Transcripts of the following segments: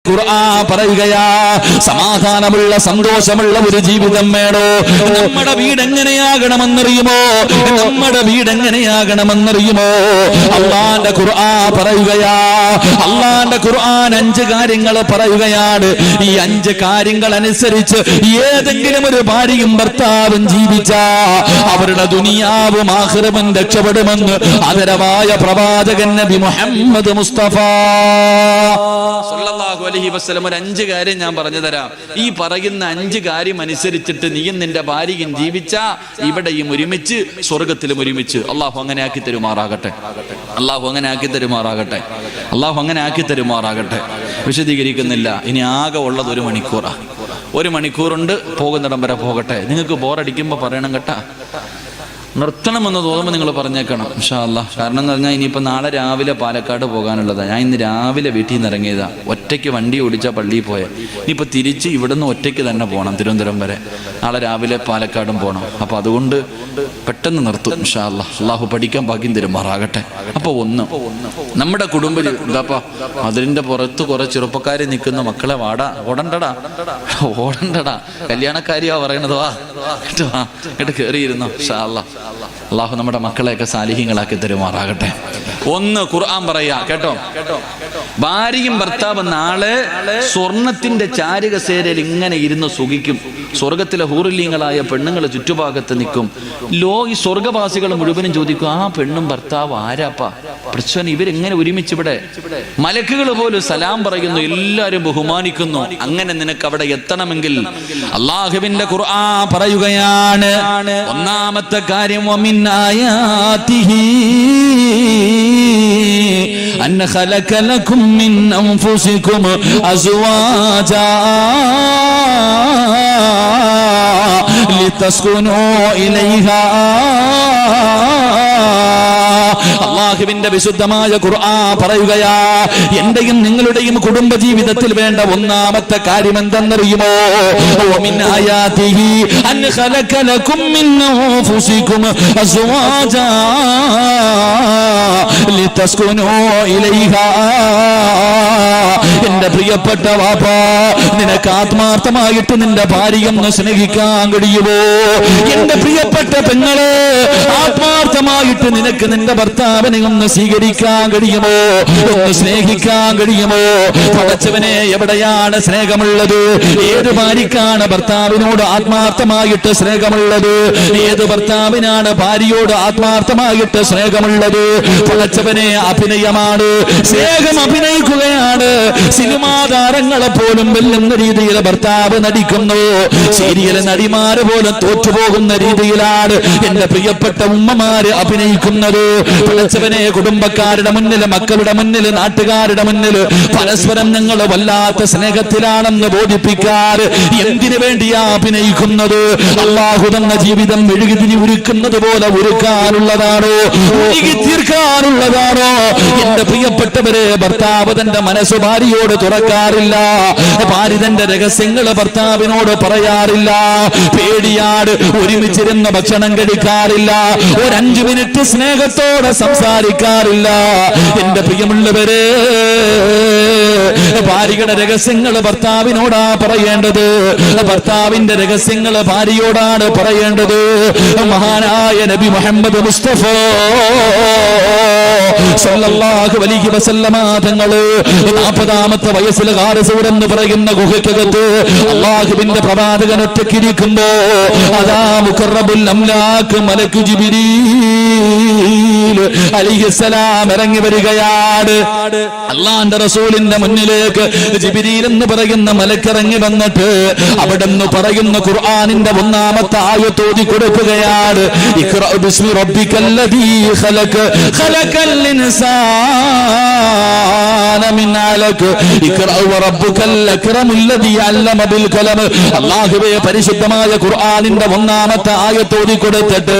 ഖുർആൻ പറയുകയാ, സമാധാനമുള്ള സന്തോഷമുള്ള ഒരു ജീവിതം വേണോ? നമ്മുടെ വീട് എങ്ങനെയാകണമെന്നറിയുമോ? നമ്മുടെ വീട് എങ്ങനെയാകണമെന്നറിയുമോ? അള്ളാന്റെ ഖുർആൻ പറയുകയാ, അള്ളാന്റെ ഖുർആൻ 5 കാര്യങ്ങൾ പറയുകയാണ്. ഈ 5 കാര്യങ്ങൾ അനുസരിച്ച് ഏതെങ്കിലും ഒരു ഭാര്യയും ഭർത്താവും ജീവിച്ച അവരുടെ ദുനിയാവും ആഖിറവും രക്ഷപ്പെടുമെന്ന് ആദരവായ പ്രവാചകൻ നബി മുഹമ്മദ് മുസ്തഫ സല്ലല്ലാഹു അലൈഹി വസല്ലം ഒരു 5 കാര്യം ഞാൻ പറഞ്ഞു തരാം. ഈ പറയുന്ന 5 കാര്യം അനുസരിച്ചിട്ട് നീയും നിന്റെ ഭാര്യയും ജീവിച്ച ഇവിടെയും ഒരുമിച്ച് സ്വർഗത്തിലും ഒരുമിച്ച്. അള്ളാഹു അങ്ങനെ ആക്കി തരുമാറാകട്ടെ. അള്ളാഹു അങ്ങനെ ആക്കി തരുമാറാകട്ടെ. അള്ളാഹു അങ്ങനെ ആക്കി തരുമാറാകട്ടെ. വിശദീകരിക്കുന്നില്ല. ഇനി ആകെ ഉള്ളത് 1 മണിക്കൂറാണ്. 1 മണിക്കൂറുണ്ട്. പോകുന്നിടം വരെ പോകട്ടെ. നിങ്ങൾക്ക് ബോറടിക്കുമ്പോൾ പറയണം കേട്ടാ. നിർത്തണമെന്ന് തോന്നുമ്പോൾ നിങ്ങൾ പറഞ്ഞേക്കണം ഇൻഷാ അല്ലാഹ്. കാരണം എന്ന് പറഞ്ഞാൽ ഇനിയിപ്പോൾ നാളെ രാവിലെ പാലക്കാട് പോകാനുള്ളതാണ്. ഞാൻ ഇന്ന് രാവിലെ വീട്ടിൽ നിന്ന് ഇറങ്ങിയതാണ്. ഒറ്റയ്ക്ക് വണ്ടി ഓടിച്ചാൽ പള്ളിയിൽ പോയാൽ ഇനിയിപ്പോൾ തിരിച്ച് ഇവിടുന്ന് ഒറ്റയ്ക്ക് തന്നെ പോകണം തിരുവനന്തപുരം വരെ. നാളെ രാവിലെ പാലക്കാടും പോകണം. അപ്പോൾ അതുകൊണ്ട് പെട്ടെന്ന് നിർത്തും ഇൻഷാ അല്ലാഹ്. അള്ളാഹു പഠിക്കാൻ ഭാഗ്യം തരുമാറാകട്ടെ. അപ്പോൾ നമ്മുടെ കുടുംബം എന്താപ്പാ അതിൻ്റെ പുറത്ത് കുറെ ചെറുപ്പക്കാർ നിൽക്കുന്ന മക്കളെ ഓടണ്ടടാ കല്യാണക്കാരിയാ പറയണത് വാ കേട്ട് കയറിയിരുന്നു ഇൻഷാ അല്ലാഹ്. അള്ളാഹു നമ്മുടെ മക്കളെയൊക്കെ സാലിഹ്യങ്ങളാക്കി തരുമാറാകട്ടെ. 1 ഖുർആൻ പറയാ കേട്ടോ. ഭാര്യയും ഭർത്താവ് നാളെ സ്വർണത്തിന്റെ ചാരുകസേരയിൽ ഇങ്ങനെ ഇരുന്ന് സുഖിക്കും. സ്വർഗത്തിലെ ഹൂറിലീങ്ങളായ പെണ്ണുങ്ങൾ ചുറ്റുഭാഗത്ത് നിൽക്കും. ഈ സ്വർഗവാസികൾ മുഴുവനും ചോദിക്കും, ആ പെണ്ണും ഭർത്താവ് ആരാപ്പാ പ്രശ്നം, ഇവരെങ്ങനെ ഒരുമിച്ച് ഇവിടെ? മലക്കുകൾ പോലും സലാം പറയുന്നു, എല്ലാവരും ബഹുമാനിക്കുന്നു. അങ്ങനെ നിനക്ക് അവിടെ എത്തണമെങ്കിൽ അള്ളാഹുവിന്റെ ഖുർആൻ പറയുകയാണ്, 1ാമത്തെ കാര്യം വമിൻ ആയാതിഹി അന്ന ഖലഖ ലക്കും മിൻ അൻഫുസികും അസ്വാജാ ലിതസ്കുനൂ ഇലൈഹാ. അള്ളാഹുവിന്റെ വിശുദ്ധമായ ഖുർആൻ പറയുകയാ, എന്റെയും നിങ്ങളുടെയും കുടുംബ ജീവിതത്തിൽ വേണ്ട 1ാമത്തെ കാര്യം എന്തെന്നറിയുമോ? വമിൻ ആയാതിഹി അൻ ഖലഖ ലക്കും മിൻ അൻഫുസികും അസ്വാജാ ലിതസ്കുനൂ ഇലൈഹാ. എന്റെ പ്രിയപ്പെട്ട വാപ്പാ, നിനക്ക് ആത്മാർത്ഥമായിട്ട് നിന്റെ ഭാര്യയൊന്ന് സ്നേഹിക്കാൻ കഴിയുമോ? എന്റെ പ്രിയപ്പെട്ട പെങ്ങളെ, ആത്മാർത്ഥമായിട്ട് നിനക്ക് നിന്റെ ഭർത്താവിനെ ഒന്ന് സ്വീകരിക്കാൻ കഴിയുമോ? ഒന്ന് സ്നേഹിക്കാൻ കഴിയുമോ? പടച്ചവനെ, എവിടെയാണ് സ്നേഹമുള്ളത്? ഏത് ഭാര്യക്കാണ് ഭർത്താവിനോട് ആത്മാർത്ഥമായിട്ട് സ്നേഹമുള്ളത്? ഏത് ഭർത്താവിനാണ് ഭാര്യയോട് ആത്മാർത്ഥമായിട്ട് സ്നേഹമുള്ളത്? പടച്ചവനെ, അഭിനയമാണ്. സ്നേഹം അഭിനയിക്കുകയാണ്. സിനിമാ താരങ്ങളെ പോലും വെല്ലുന്ന രീതിയിൽ ഭർത്താവ് നടിക്കുന്നു. സീരിയൽ നടിമാര് പോലും തോറ്റുപോകുന്ന രീതിയിലാണ് എന്റെ പ്രിയപ്പെട്ട ഉമ്മമാര് അഭിനയിക്കുന്നത്. പടച്ചവനെ, കുടുംബക്കാരുടെ മുന്നിൽ, മക്കളുടെ മുന്നിൽ, നാട്ടുകാരുടെ മുന്നിൽ പരസ്പരം ഞങ്ങൾ വല്ലാത്ത സ്നേഹത്തിലാണെന്ന് ബോധിപ്പിക്കാറ് എന്തിനു വേണ്ടിയാ അഭിനയിക്കുന്നത്? അള്ളാഹു തന്ന ജീവിതം മെഴുകുതിരി ഉരുക്കുന്നത് പോലെ ഉരുക്കാനുള്ളതാണോ? ഉരുകി തീർക്കാനുള്ളതാണോ? എന്റെ പ്രിയപ്പെട്ടവരെ, ഭർത്താവ് തന്റെ മനസ്സ് ഭാര്യയോട് തുറക്കാറില്ല. ഭാര്യ തന്റെ രഹസ്യങ്ങൾ ഭർത്താവിനോട് പറയാറില്ല. പേടിയാട് ഒരുമിച്ചിരുന്ന് ഭക്ഷണം കഴിക്കാറില്ല. ഒരു 5 മിനിറ്റ് സ്നേഹത്തോടെ സംസാരിക്കാറില്ല. എന്റെ പ്രിയമുള്ളവരെ, ഭാര്യയുടെ രഹസ്യങ്ങൾ ഭർത്താവിനോടാ പറയേണ്ടത്. ഭർത്താവിന്റെ രഹസ്യങ്ങൾ ഭാര്യയോടാണ് പറയേണ്ടത്. മഹാനായ നബി മുഹമ്മദ് മുസ്തഫ സല്ലല്ലാഹു അലൈഹി വസല്ലമ തങ്ങള് 40ാമത്തെ വയസ്സിൽ ഹാരിസൂർ എന്ന് പറയുന്ന ഗുഹയ്ക്കകത്ത് അള്ളാഹുവിന്റെ പ്രവാചകൻ ഒറ്റയ്ക്കിരിക്കുമ്പോ അതാ മുഖറബുൽ അംലാക്ക് മലക്ക് ജിബ്രീൽ അലൈഹിസ്സലാം ഇറങ്ങി വരികയാണ്. അള്ളാന്റെ റസൂലിന്റെ മുന്നിലേക്ക് ജിബ്രീൽ എന്ന് പറയുന്ന മലക്ക് ഇറങ്ങി വന്നിട്ട് അവിടെന്ന് പറയുന്ന ഖുർആനിന്റെ 1ാമത്തെ ആയത്ത് ഓതി കൊടുക്കുകയാണ്. ഇഖ്റ ബിസ്മി റബ്ബിക്കല്ലദീ ഖലഖ് ഖലഖൽ ഇൻസാന മിൻ അലഖ് ഇഖ്റ വറബ്ബുക്കൽ അക്റമുല്ലദീ അല്ലമ ബിൽ ഖലം. അല്ലാഹുവേ, പരിശുദ്ധമായ ഖുർആനിന്റെ 1ാമത്തെ ആയത്ത് ഓതി കൊടുത്തിട്ട്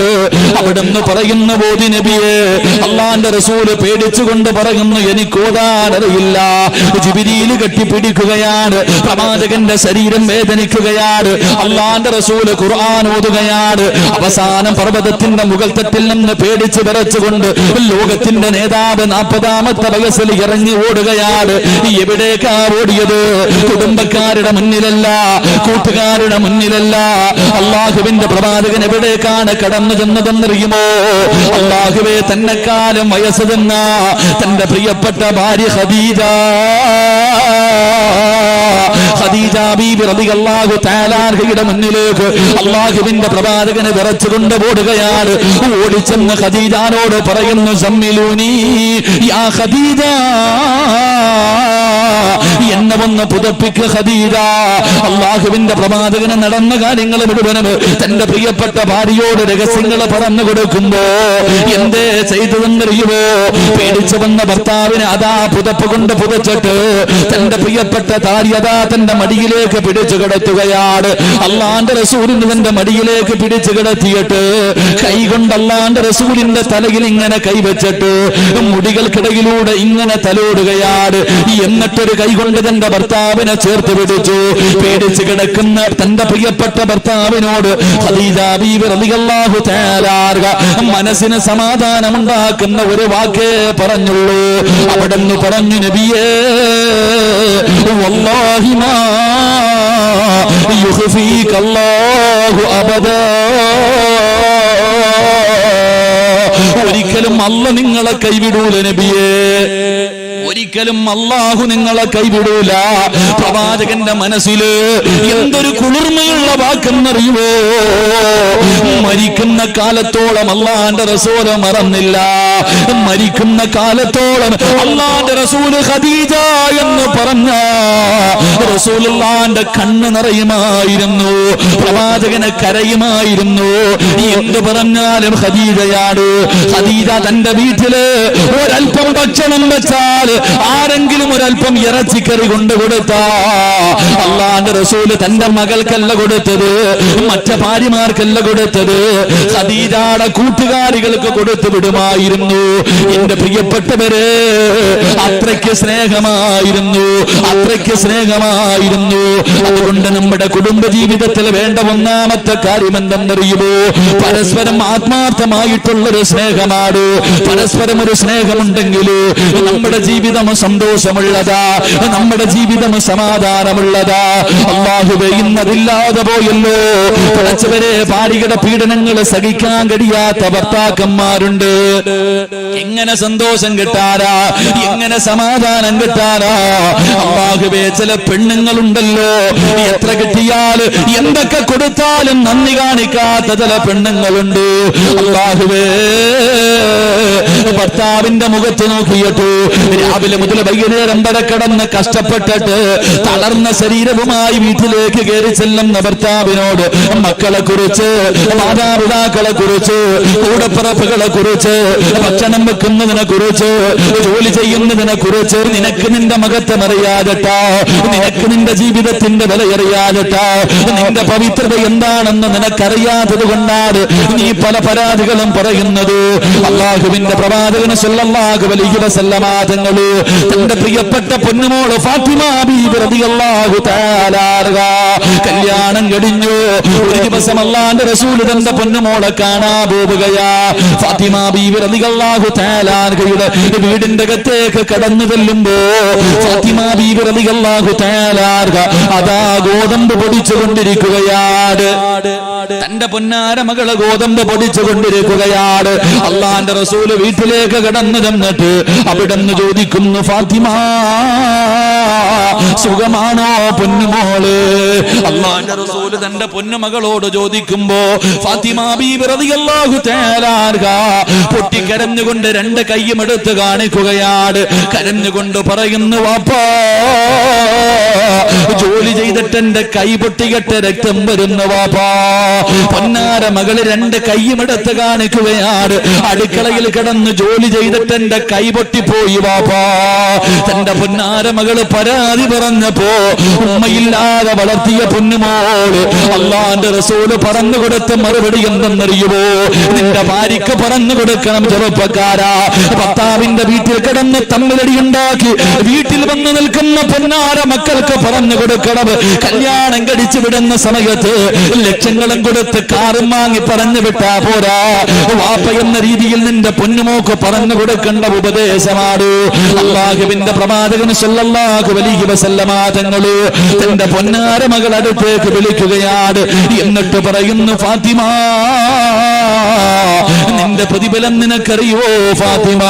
അവിടെന്ന് പറയുന്ന ഓതി നബിയെ. അള്ളാന്റെ റസൂല് പേടിച്ചുകൊണ്ട് പറയുന്നു, എനിക്ക് ഓതാനറിയില്ല. ജിബ്രീൽ കെട്ടിപ്പിടിക്കുകയാണ്, പ്രവാചകന്റെ ശരീരം വേദനിക്കുകയാണ്. അള്ളാന്റെ റസൂല് ഖുർആൻ ഓതുകയാണ്. അവസാനം പർവ്വതത്തിന്റെ മുകൾ തട്ടിൽ നിന്ന് പേടിച്ച് വിറച്ചുകൊണ്ട് ലോകത്തിന്റെ നേതാവ് 40ാമത്തെ വയസ്സിൽ ഇറങ്ങി ഓടുകയാണ്. എവിടേക്കാ ഓടിയത്? കുടുംബക്കാരുടെ മുന്നിലല്ല, കൂട്ടുകാരുടെ മുന്നിലല്ല. അള്ളാഹുവിന്റെ പ്രവാചകൻ എവിടേക്കാണ് കടന്നു ചെന്നതെന്നറിയുമോ? അള്ളാഹുവേ, തന്നെക്കാലം വയസ്സ് തന്ന തന്റെ പ്രിയപ്പെട്ട ഭാര്യ ഖദീജ ബീബി റളിയല്ലാഹു തആല അൻഹയുടെ മുന്നിലേക്ക് അള്ളാഹുവിന്റെ പ്രവാചകനെ വിറച്ചുകൊണ്ട് ഓടുകയാണ്. ഓടിച്ചെന്ന് ഖദീജയോട് പറയുന്നു, സമ്മിലൂനി യാ ഖദീജ, എന്നെ ഒന്ന് പുതപ്പിക്കുക ഖദീജ. അള്ളാഹുവിന്റെ പ്രവാചകന് നടന്ന കാര്യങ്ങൾ മുഴുവനും തന്റെ പ്രിയപ്പെട്ട ഭാര്യയോട് രഹസ്യങ്ങൾ പറഞ്ഞു കൊടുക്കുമ്പോ എന്തേ ചെയ്തതെന്നറിയുമോ? പേടിച്ചു വന്ന ഭർത്താവിനെ അതാ പുതപ്പ് കൊണ്ട് പുതച്ചിട്ട് തന്റെ പ്രിയപ്പെട്ട ഭാര്യ അതാ തന്റെ മടിയിലേക്ക് പിടിച്ചു കിടത്തുകയാണ്. അള്ളാന്റെ റസൂലിന് തന്റെ മടിയിലേക്ക് പിടിച്ചു കിടത്തിയിട്ട് കൈകൊണ്ട് അള്ളാന്റെ റസൂലിന്റെ തലയിൽ ഇങ്ങനെ കൈവച്ചിട്ട് മുടികൾക്കിടയിലൂടെ ഇങ്ങനെ തലോടുകയാണ്. എന്നിട്ടൊരു കൈകൊണ്ട് തന്റെ ഭർത്താവിനെ ചേർത്ത് പിടിച്ചു. പേടിച്ചു കിടക്കുന്ന തന്റെ പ്രിയപ്പെട്ട ഭർത്താവിനോട് ഖദീജ ബീവി റളിയല്ലാഹു തആല മനസ്സിന് സമാധാനമുണ്ടാക്കുന്ന ഒരു വാക്കേ പറഞ്ഞുള്ളൂ. അവിടെന്ന് പറഞ്ഞു, നബിയേ, വല്ലാഹി മാ യുഖ്ഫീകല്ലാഹു അബദാ, ഒരിക്കലും അല്ലാഹു നിങ്ങളെ കൈവിടൂല നബിയേ, ഒരിക്കലും അല്ലാഹു നിങ്ങളെ കൈവിടൂല. പ്രവാചകന്റെ മനസ്സില് എന്തൊരു കുളിർമയുള്ള വാക്കെന്നറിയുമോ? മരിക്കുന്ന കാലത്തോളം അള്ളാന്റെ റസൂല് മറന്നില്ല. മരിക്കുന്ന കാലത്തോളം അള്ളാന്റെ റസൂല് ഖദീജ എന്ന് പറഞ്ഞ റസൂലുള്ളാന്റെ കണ്ണ് നിറയുമായിരുന്നു, പ്രവാചകനെ കരയുമായിരുന്നു. എന്ത് പറഞ്ഞാലും ഖദീജയാണ്. ഖദീജ തന്റെ വീട്ടില് ഒരൽപ്പം ഭക്ഷണം വെച്ചാൽ ആരെങ്കിലും ഒരൽപ്പം ഇറച്ചിക്കറി കൊണ്ട് കൊടുത്താ അള്ളാന്റെ റസൂല് തന്റെ മകൾക്കല്ല കൊടുത്തത്, മറ്റു ഭാര്യമാർക്കല്ല കൊടുത്തത്, ഖദീജയുടെ കൂട്ടുകാരികൾക്ക് കൊടുത്തു വിടുമായിരുന്നു. എന്റെ പ്രിയപ്പെട്ടവരെ, അത്രയ്ക്ക് സ്നേഹമായിരുന്നു, അത്രയ്ക്ക് സ്നേഹമായിരുന്നു. അതുകൊണ്ട് നമ്മുടെ കുടുംബ ജീവിതത്തിൽ വേണ്ട ഒന്നാമത്തെ കാര്യം എന്തെന്നറിയുമോ? പരസ്പരം ആത്മാർത്ഥമായിട്ടുള്ളൊരു സ്നേഹമാണ്. പരസ്പരം ഒരു സ്നേഹമുണ്ടെങ്കിൽ നമ്മുടെ ജീവിതം സന്തോഷമുള്ളതാ, നമ്മുടെ ജീവിതം സമാധാനമുള്ളതാ. അല്ലാഹുവേ, ഇന്നതില്ലാതെ പോയല്ലോ. പടച്ചവരെ, ഭാര്യയുടെ പീഡനങ്ങൾ സഹിക്കാൻ കഴിയാത്ത ഭർത്താക്കന്മാരുണ്ട്. എങ്ങനെ സന്തോഷം കിട്ടാനാ, എങ്ങനെ സമാധാനം കിട്ടാനാ? അല്ലാഹുവേ, ചില പെണ്ണുങ്ങളുണ്ടല്ലോ, എത്ര കിട്ടിയാൽ എന്തൊക്കെ കൊടുത്താലും നന്ദി കാണിക്കാത്ത ചില പെണ്ണുങ്ങളുണ്ട്. അല്ലാഹുവേ, ഭർത്താവിന്റെ മുഖത്ത് നോക്കിയിട്ട് രാവിലെ മുതൽ വൈകുന്നേരം വരെ കിടന്ന് കഷ്ടപ്പെട്ടിട്ട് തളർന്ന ശരീരവുമായി വീട്ടിലേക്ക് കയറി ചെല്ലുന്ന ഭർത്താവിനോട് മക്കളെ കുറിച്ച്, മാതാപിതാക്കളെ കുറിച്ച്, കൂടപ്പിറപ്പുകളെ കുറിച്ച്, ഭക്ഷണം വെക്കുന്നതിനെ കുറിച്ച്, ജോലി ചെയ്യുന്നതിനെ കുറിച്ച് നിനക്ക് നിന്റെ മഹത്വം അറിയാതെട്ടാ, നിനക്ക് നിന്റെ ജീവിതത്തിന്റെ വില അറിയാതെട്ടാ, നിന്റെ പവിത്രത എന്താണെന്ന് നിനക്കറിയാത്തത് കൊണ്ടാണ് നീ പല പരാതികളും പറയുന്നത്. അല്ലാഹുവിന്റെ പ്രവാചകൻ സല്ലല്ലാഹു അലൈഹി വസല്ലമ തങ്ങള് തന്റെ പ്രിയപ്പെട്ട പൊന്നുമോള് ഫാത്തിമ ബീബി റളിയല്ലാഹു തആല കല്യാണം കഴിഞ്ഞു. ഒരു ദിവസം അല്ലാഹുവിന്റെ റസൂൽ തന്റെ പൊന്നുമോളെ കാണാൻ പോവുകയാ. ഫാത്തിമ ബീബി റളിയല്ലാഹു തആല വീടിന്റെ അകത്തേക്ക് കടന്നു ചെല്ലുമ്പോ ഫാത്തിമ ബീബി റളിയല്ലാഹു തആല അതാ ഗോതമ്പ് പൊടിച്ചുകൊണ്ടിരിക്കുകയാണ്. തന്റെ പൊന്നാര മകളെ ഗോതമ്പ് പൊടിച്ചുകൊണ്ടിരിക്കുകയാണ്. അള്ളാന്റെ റസൂല് വീട്ടിലേക്ക് കടന്നു ചെന്നിട്ട് അവിടെന്ന് ചോദിക്കുന്നു, ഫാത്തിമ സുഖമാണോ പൊന്നുമോള്? അള്ളാന്റെ റസൂല് തന്റെ പൊന്നുമകളോട് ചോദിക്കുമ്പോ ഫാത്തിമ ബീബി റളിയല്ലാഹു തആല പൊട്ടിക്കരഞ്ഞുകൊണ്ട് രണ്ട് കൈയും എടുത്ത് കാണിക്കുകയാണ്. കരഞ്ഞുകൊണ്ട് പറയുന്നു, വാപ്പാ ജോലി ചെയ്തിട്ട് എന്റെ കൈ പൊട്ടികെട്ട് രക്തം വരുന്നു വാപ്പാ. പൊന്നാര മകള് രണ്ട് കൈയുമെടുത്ത് കാണിക്കുകയാണ്. അടുക്കളയിൽ കിടന്ന് ജോലി ചെയ്തിട്ട് എന്റെ കൈ പൊട്ടിപ്പോയി വാപ്പാ. തന്റെ പൊന്നാര മകള് പരാതി പറഞ്ഞപ്പോ ഉമ്മയില്ലാതെ വളർത്തിയ പൊന്നുമോള് അള്ളാന്റെ റസൂല് പറഞ്ഞു കൊടുത്ത മറുപടി എന്തെന്നറിയുമോ? നിന്റെ ഭാര്യക്ക് പറഞ്ഞു കൊടുക്കണം, ചെറുപ്പക്കാരാ, ഭർത്താവിന്റെ വീട്ടിൽ കിടന്ന് തമ്മിലടി ഉണ്ടാക്കി വീട്ടിൽ വന്ന് നിൽക്കുന്ന പൊന്നാര മക്കൾക്ക് പറഞ്ഞു കൊടുക്കണം, കല്യാണം കഴിച്ചു വിടുന്ന സമയത്ത് ലക്ഷങ്ങളും കൊടുത്ത് കാറും വാങ്ങി പറഞ്ഞു വിട്ടാ പോരാ. വാപ്പ എന്ന രീതിയിൽ നിന്റെ പൊന്നുമോക്ക് പറഞ്ഞു കൊടുക്കേണ്ട ഉപദേശമാണ്. അല്ലാഹുവിന്റെ പ്രവാചകൻ സല്ലല്ലാഹു അലൈഹി വസല്ലമ തങ്ങള് തന്റെ പൊന്നാര മകൾ അടുത്തേക്ക് വിളിക്കുകയാണ്. എന്നിട്ട് പറയുന്നു, ഫാത്തിമ, നിന്റെ പ്രതിഫലം നിനക്കറിയോ ഫാത്തിമ?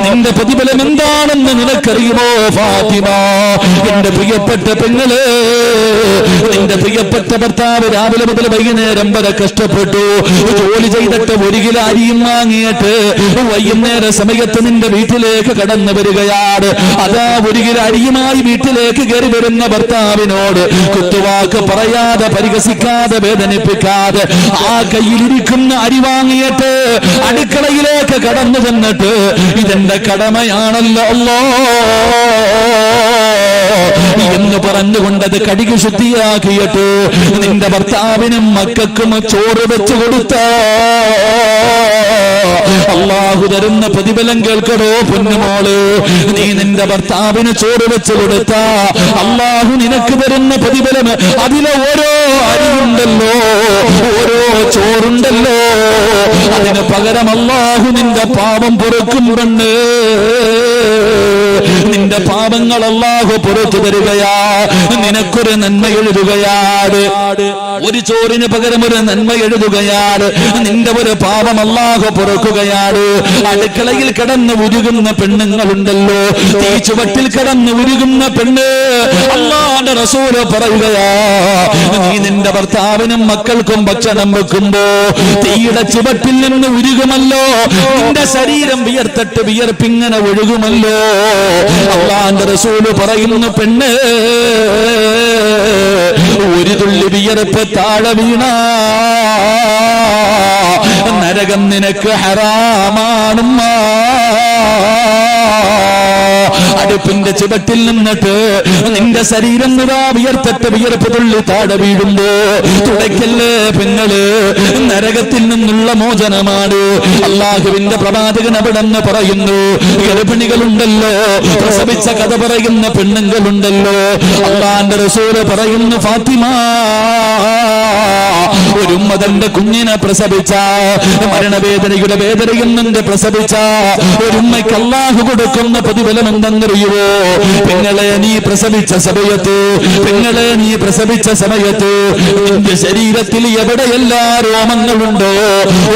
നിന്റെ പ്രതിഫലം എന്താണെന്ന് നിനക്കറിയുമോ ഫാത്തിമ? എന്റെ പ്രിയപ്പെട്ട പെങ്ങള്, നിന്റെ പ്രിയപ്പെട്ട ഭർത്താവ് രാവിലെ മുതൽ വൈകുന്നേരം വരെ കഷ്ടപ്പെട്ടു ജോലി ചെയ്തിട്ട് 1 കിലോ അരിയും വാങ്ങിയിട്ട് വൈകുന്നേര സമയത്ത് നിന്റെ വീട്ടിലേക്ക് കടന്നു വരികയാണ്. അതാ 1 കിലോ അരിയുമായി വീട്ടിലേക്ക് കയറി വരുന്ന ഭർത്താവിനോട് കുത്തുവാക്ക് പറയാതെ, പരിഹസിക്കാതെ, വേദനിപ്പിക്കാതെ ആ കയ്യിലിരിക്കുന്ന അരി വാങ്ങിയിട്ട് അടുക്കളയിലേക്ക് കടന്നു ചെന്നിട്ട് ഇതെന്റെ കടമയാണല്ലോ എന്ന് പറഞ്ഞുകൊണ്ടത് കഴുകി ശുദ്ധിയാക്കിയിട്ട് നിന്റെ ഭർത്താവിനും മക്കൾക്കും ചോറ് വെച്ചു കൊടുത്ത അല്ലാഹു തരുന്ന പ്രതിഫലം കേൾക്കടോ പൊന്നുമോള്. നീ നിന്റെ ഭർത്താവിന് ചോറ് വെച്ചു കൊടുത്ത അല്ലാഹു നിനക്ക് തരുന്ന പ്രതിഫലം അതിലെ ഓരോ അരിയുണ്ടല്ലോ, ഓരോ ചോറുണ്ടല്ലോ, അതിന് പകരം അല്ലാഹു നിന്റെ പാപം പൊറുക്കുന്നുണ്ട്. നിന്റെ പാപങ്ങൾ അല്ലാഹു പുറത്തു തരികയാ, നിനക്കൊരു നന്മ എഴുതുകയാണ്. ഒരു ചോറിന് പകരം ഒരു നന്മ എഴുതുകയാണ്. നിന്റെ ഒരു പാപം അല്ലാഹു പൊറുക്കുകയാണ്. അടുക്കളയിൽ കിടന്ന് ഉരുകുന്ന പെണ്ണുങ്ങളുണ്ടല്ലോ, തീ ചുവട്ടിൽ കിടന്ന് ഉരുകുന്ന പെണ്ണ്, അല്ലാഹുവിന്റെ റസൂല് പറയുകയാ, നീ നിന്റെ ഭർത്താവിനും മക്കൾക്കും ഭക്ഷണം വെക്കുമ്പോ തീയുടെ ചുവട്ടിൽ നിന്ന് ഉരുകുമല്ലോ, നിന്റെ ശരീരം വിയർത്തിട്ട് വിയർപ്പിങ്ങനെ ഒഴുകുമല്ലോ. അല്ലാഹുവിന്റെ റസൂല് പറയുന്നു, പെണ്ണ്, ഒരു തുള്ളി വിയർപ്പ് താഴെ വീണ നരകം നിനക്ക് ഹറാമാണുമ്മ. അടുപ്പിന്റെ ചുവട്ടിൽ നിന്നിട്ട് നിന്റെ ശരീരം നിറാ വിയർത്തിട്ട് വിയർപ്പ് തുള്ളി താഴെ വീഴുമ്പോ തുടയ്ക്കല്ലേ പെങ്ങള്, നരകത്തിൽ നിന്നുള്ള മോചനമാണ്. അല്ലാഹുവിന്റെ പ്രവാചകൻ അവിടെന്ന് പറയുന്നു, ഗർഭിണികളുണ്ടല്ലോ, പ്രസവിച്ച കഥ പറയുന്ന പെണ്ണുങ്ങളുണ്ടല്ലോ, അല്ലാഹുവിന്റെ റസൂല് പറയുന്നു, ഫാത്തിമ, ഒരു ഉമ്മ തന്റെ കുഞ്ഞിനെ പ്രസവിച്ച മരണവേദനയുടെ വേദനയിൽ നിന്ന് പ്രസവിച്ച ഒരു ഉമ്മയ്ക്ക് അല്ലാഹു കൊടുക്കുന്ന പ്രതിഫലം എന്തെന്നറിയുവോ? പെങ്ങളെ, നീ പ്രസവിച്ച സമയത്ത്, പെങ്ങളെ, നീ പ്രസവിച്ച സമയത്ത് നിന്റെ ശരീരത്തിൽ എവിടെയെല്ലാ രോമങ്ങളുണ്ടോ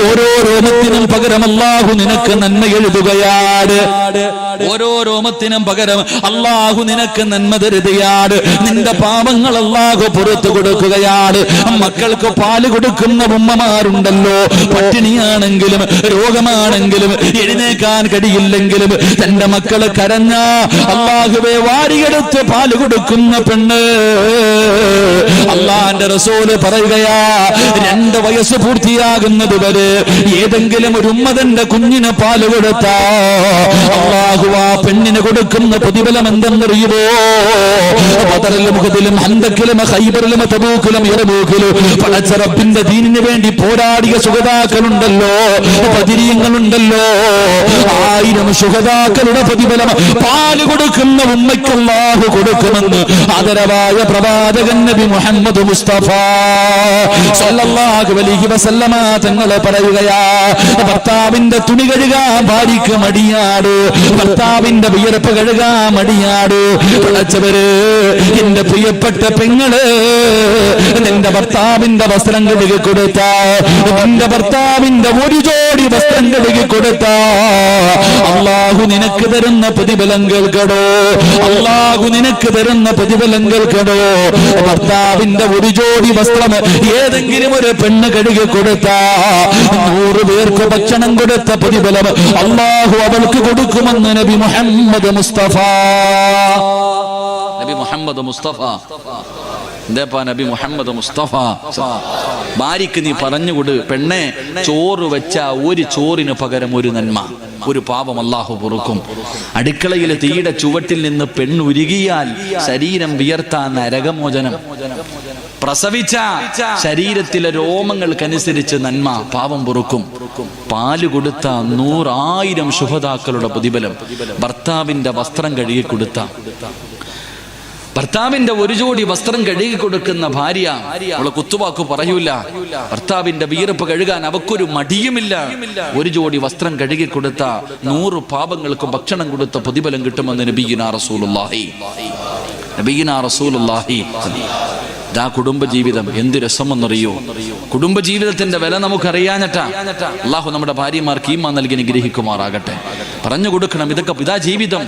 ഓരോ രോമത്തിനും പകരം അല്ലാഹു നിനക്ക് നന്മ എഴുതുകയാണ്. ഓരോ രോമത്തിനും പകരം അല്ലാഹു നിനക്ക് നന്മ തരുകയാണ്. നിന്റെ പാപങ്ങൾ അല്ലാഹു പുറത്തു കൊടുക്കുകയാണ്. മക്കൾക്ക് പാല് കൊടുക്കുന്ന ഉമ്മമാരുണ്ടല്ലോ, പട്ടിണിയാണെങ്കിലും രോഗമാണെങ്കിലും എഴുന്നേക്കാൻ കഴിയില്ലെങ്കിലും തന്റെ മക്കള് കരഞ്ഞ അല്ലാഹുവേ വാരിയെടുത്ത് പാല് കൊടുക്കുന്ന പെണ്ണ്, അല്ലാഹുവിന്റെ റസൂല് പറയുകയാ, 2 വയസ്സ് പൂർത്തിയാകുന്നത് വരെ ഏതെങ്കിലും ഒരു ഉമ്മ തന്റെ കുഞ്ഞിന് പാല് കൊടുത്ത അല്ലാഹു ആ പെണ്ണിന് കൊടുക്കുന്ന പ്രതിഫലം എന്തെന്നറിയുമോ? ബദറിലും ഉഹദിലും ഹന്തക്കിലും ഖൈബറിലും തബൂക്കിലും യർമൂക്കിലും പടച്ച റബ്ബിന്റെ ദീനിന് വേണ്ടി പോരാടിയ ശുഹദാക്കളുണ്ടല്ലോ, ബദരീങ്ങളുണ്ടല്ലോ, 1000 ശുഹദാക്കളുടെ പ്രതിഫലം പാല് കൊടുക്കുന്ന ഉമ്മയ്ക്ക് അല്ലാഹു കൊടുക്കുമെന്ന് ആദരവായ പ്രവാചകൻ നബി മുഹമ്മദ് മുസ്തഫ സല്ലല്ലാഹു അലൈഹി വസല്ലമ തങ്ങൾ പറയുകയാ, ഭർത്താവിന്റെ തുണി കഴുകാൻ ഭാര്യയ്ക്ക് മടിയാട്, ഭർത്താവിന്റെ വിയർപ്പ് കഴുകാൻ മടിയാട്. പടച്ചവര്, എന്റെ പ്രിയപ്പെട്ട പെങ്ങള്, നിന്റെ ഭർത്താവിന്റെ വസ്ത്രം കഴുകി കൊടുത്ത, നിന്റെ ഭർത്താവിന്റെ ഒരു ജോഡി വസ്ത്രം കഴുകി കൊടുത്ത അല്ലാഹു നിനക്ക് തരുന്ന പ്രതിഫലം കേൾക്കടോ, അല്ലാഹു നിനക്ക് തരുന്ന പ്രതിഫലം കേൾക്കടോ. ഭർത്താവിന്റെ ഒരു ജോഡി വസ്ത്രം ഏതെങ്കിലും ഒരു പെണ്ണ് കഴുകി കൊടുത്ത 100 പേർക്ക് ഭക്ഷണം കൊടുത്ത പ്രതിഫലം അല്ലാഹു അവൾക്ക് കൊടുക്കുമെന്ന് നബി മുഹമ്മദ് മുസ്തഫ. നബി മുഹമ്മദ് മുഹമ്മദ് മുസ്തഫ. എന്തേപ്പാ നബി മുഹമ്മദ് മുസ്തഫ. ഭാര്യക്ക് നീ പറഞ്ഞുകൊട്, പെണ്ണെ, ചോറ് വെച്ച ഒരു ചോറിന് പകരം ഒരു നന്മ, ഒരു പാപം അല്ലാഹു പൊറുക്കും. അടുക്കളയിലെ തീയുടെ ചുവട്ടിൽ നിന്ന് പെണ്ണുരുകിയാൽ ശരീരം വിയർത്താൻ നരകമോചനം. പ്രസവിച്ച ശരീരത്തിലെ രോമങ്ങൾക്കനുസരിച്ച് നന്മ, പാപം പൊറുക്കും. പാല് കൊടുത്ത 100,000 ശുഹദാക്കളുടെ പ്രതിഫലം. ഭർത്താവിന്റെ വസ്ത്രം കഴുകി കൊടുത്ത, ഭർത്താവിന്റെ ഒരു ജോഡി വസ്ത്രം കഴുകി കൊടുക്കുന്ന ഭാര്യ, അവളെ കുത്തുവാക്ക് പറയൂല. ഭർത്താവിന്റെ വിയർപ്പ് കഴുകാൻ അവക്കൊരു മടിയുമില്ല. ഒരു ജോഡി വസ്ത്രം കഴുകി കൊടുത്ത 100 പാപങ്ങൾക്ക് ഭക്ഷണം കൊടുത്ത പ്രതിഫലം കിട്ടുമെന്ന് നബിയുനാ റസൂലുള്ളാഹി. ആ കുടുംബജീവിതം എന്ത് രസമെന്നറിയോ? കുടുംബജീവിതത്തിന്റെ വില നമുക്കറിയാഞ്ഞിട്ടാ. അല്ലാഹു നമ്മുടെ ഭാര്യമാർക്ക് ഈമാൻ നൽകി അനുഗ്രഹിക്കുമാറാകട്ടെ. പറഞ്ഞു കൊടുക്കണം, ഇതാ ജീവിതം,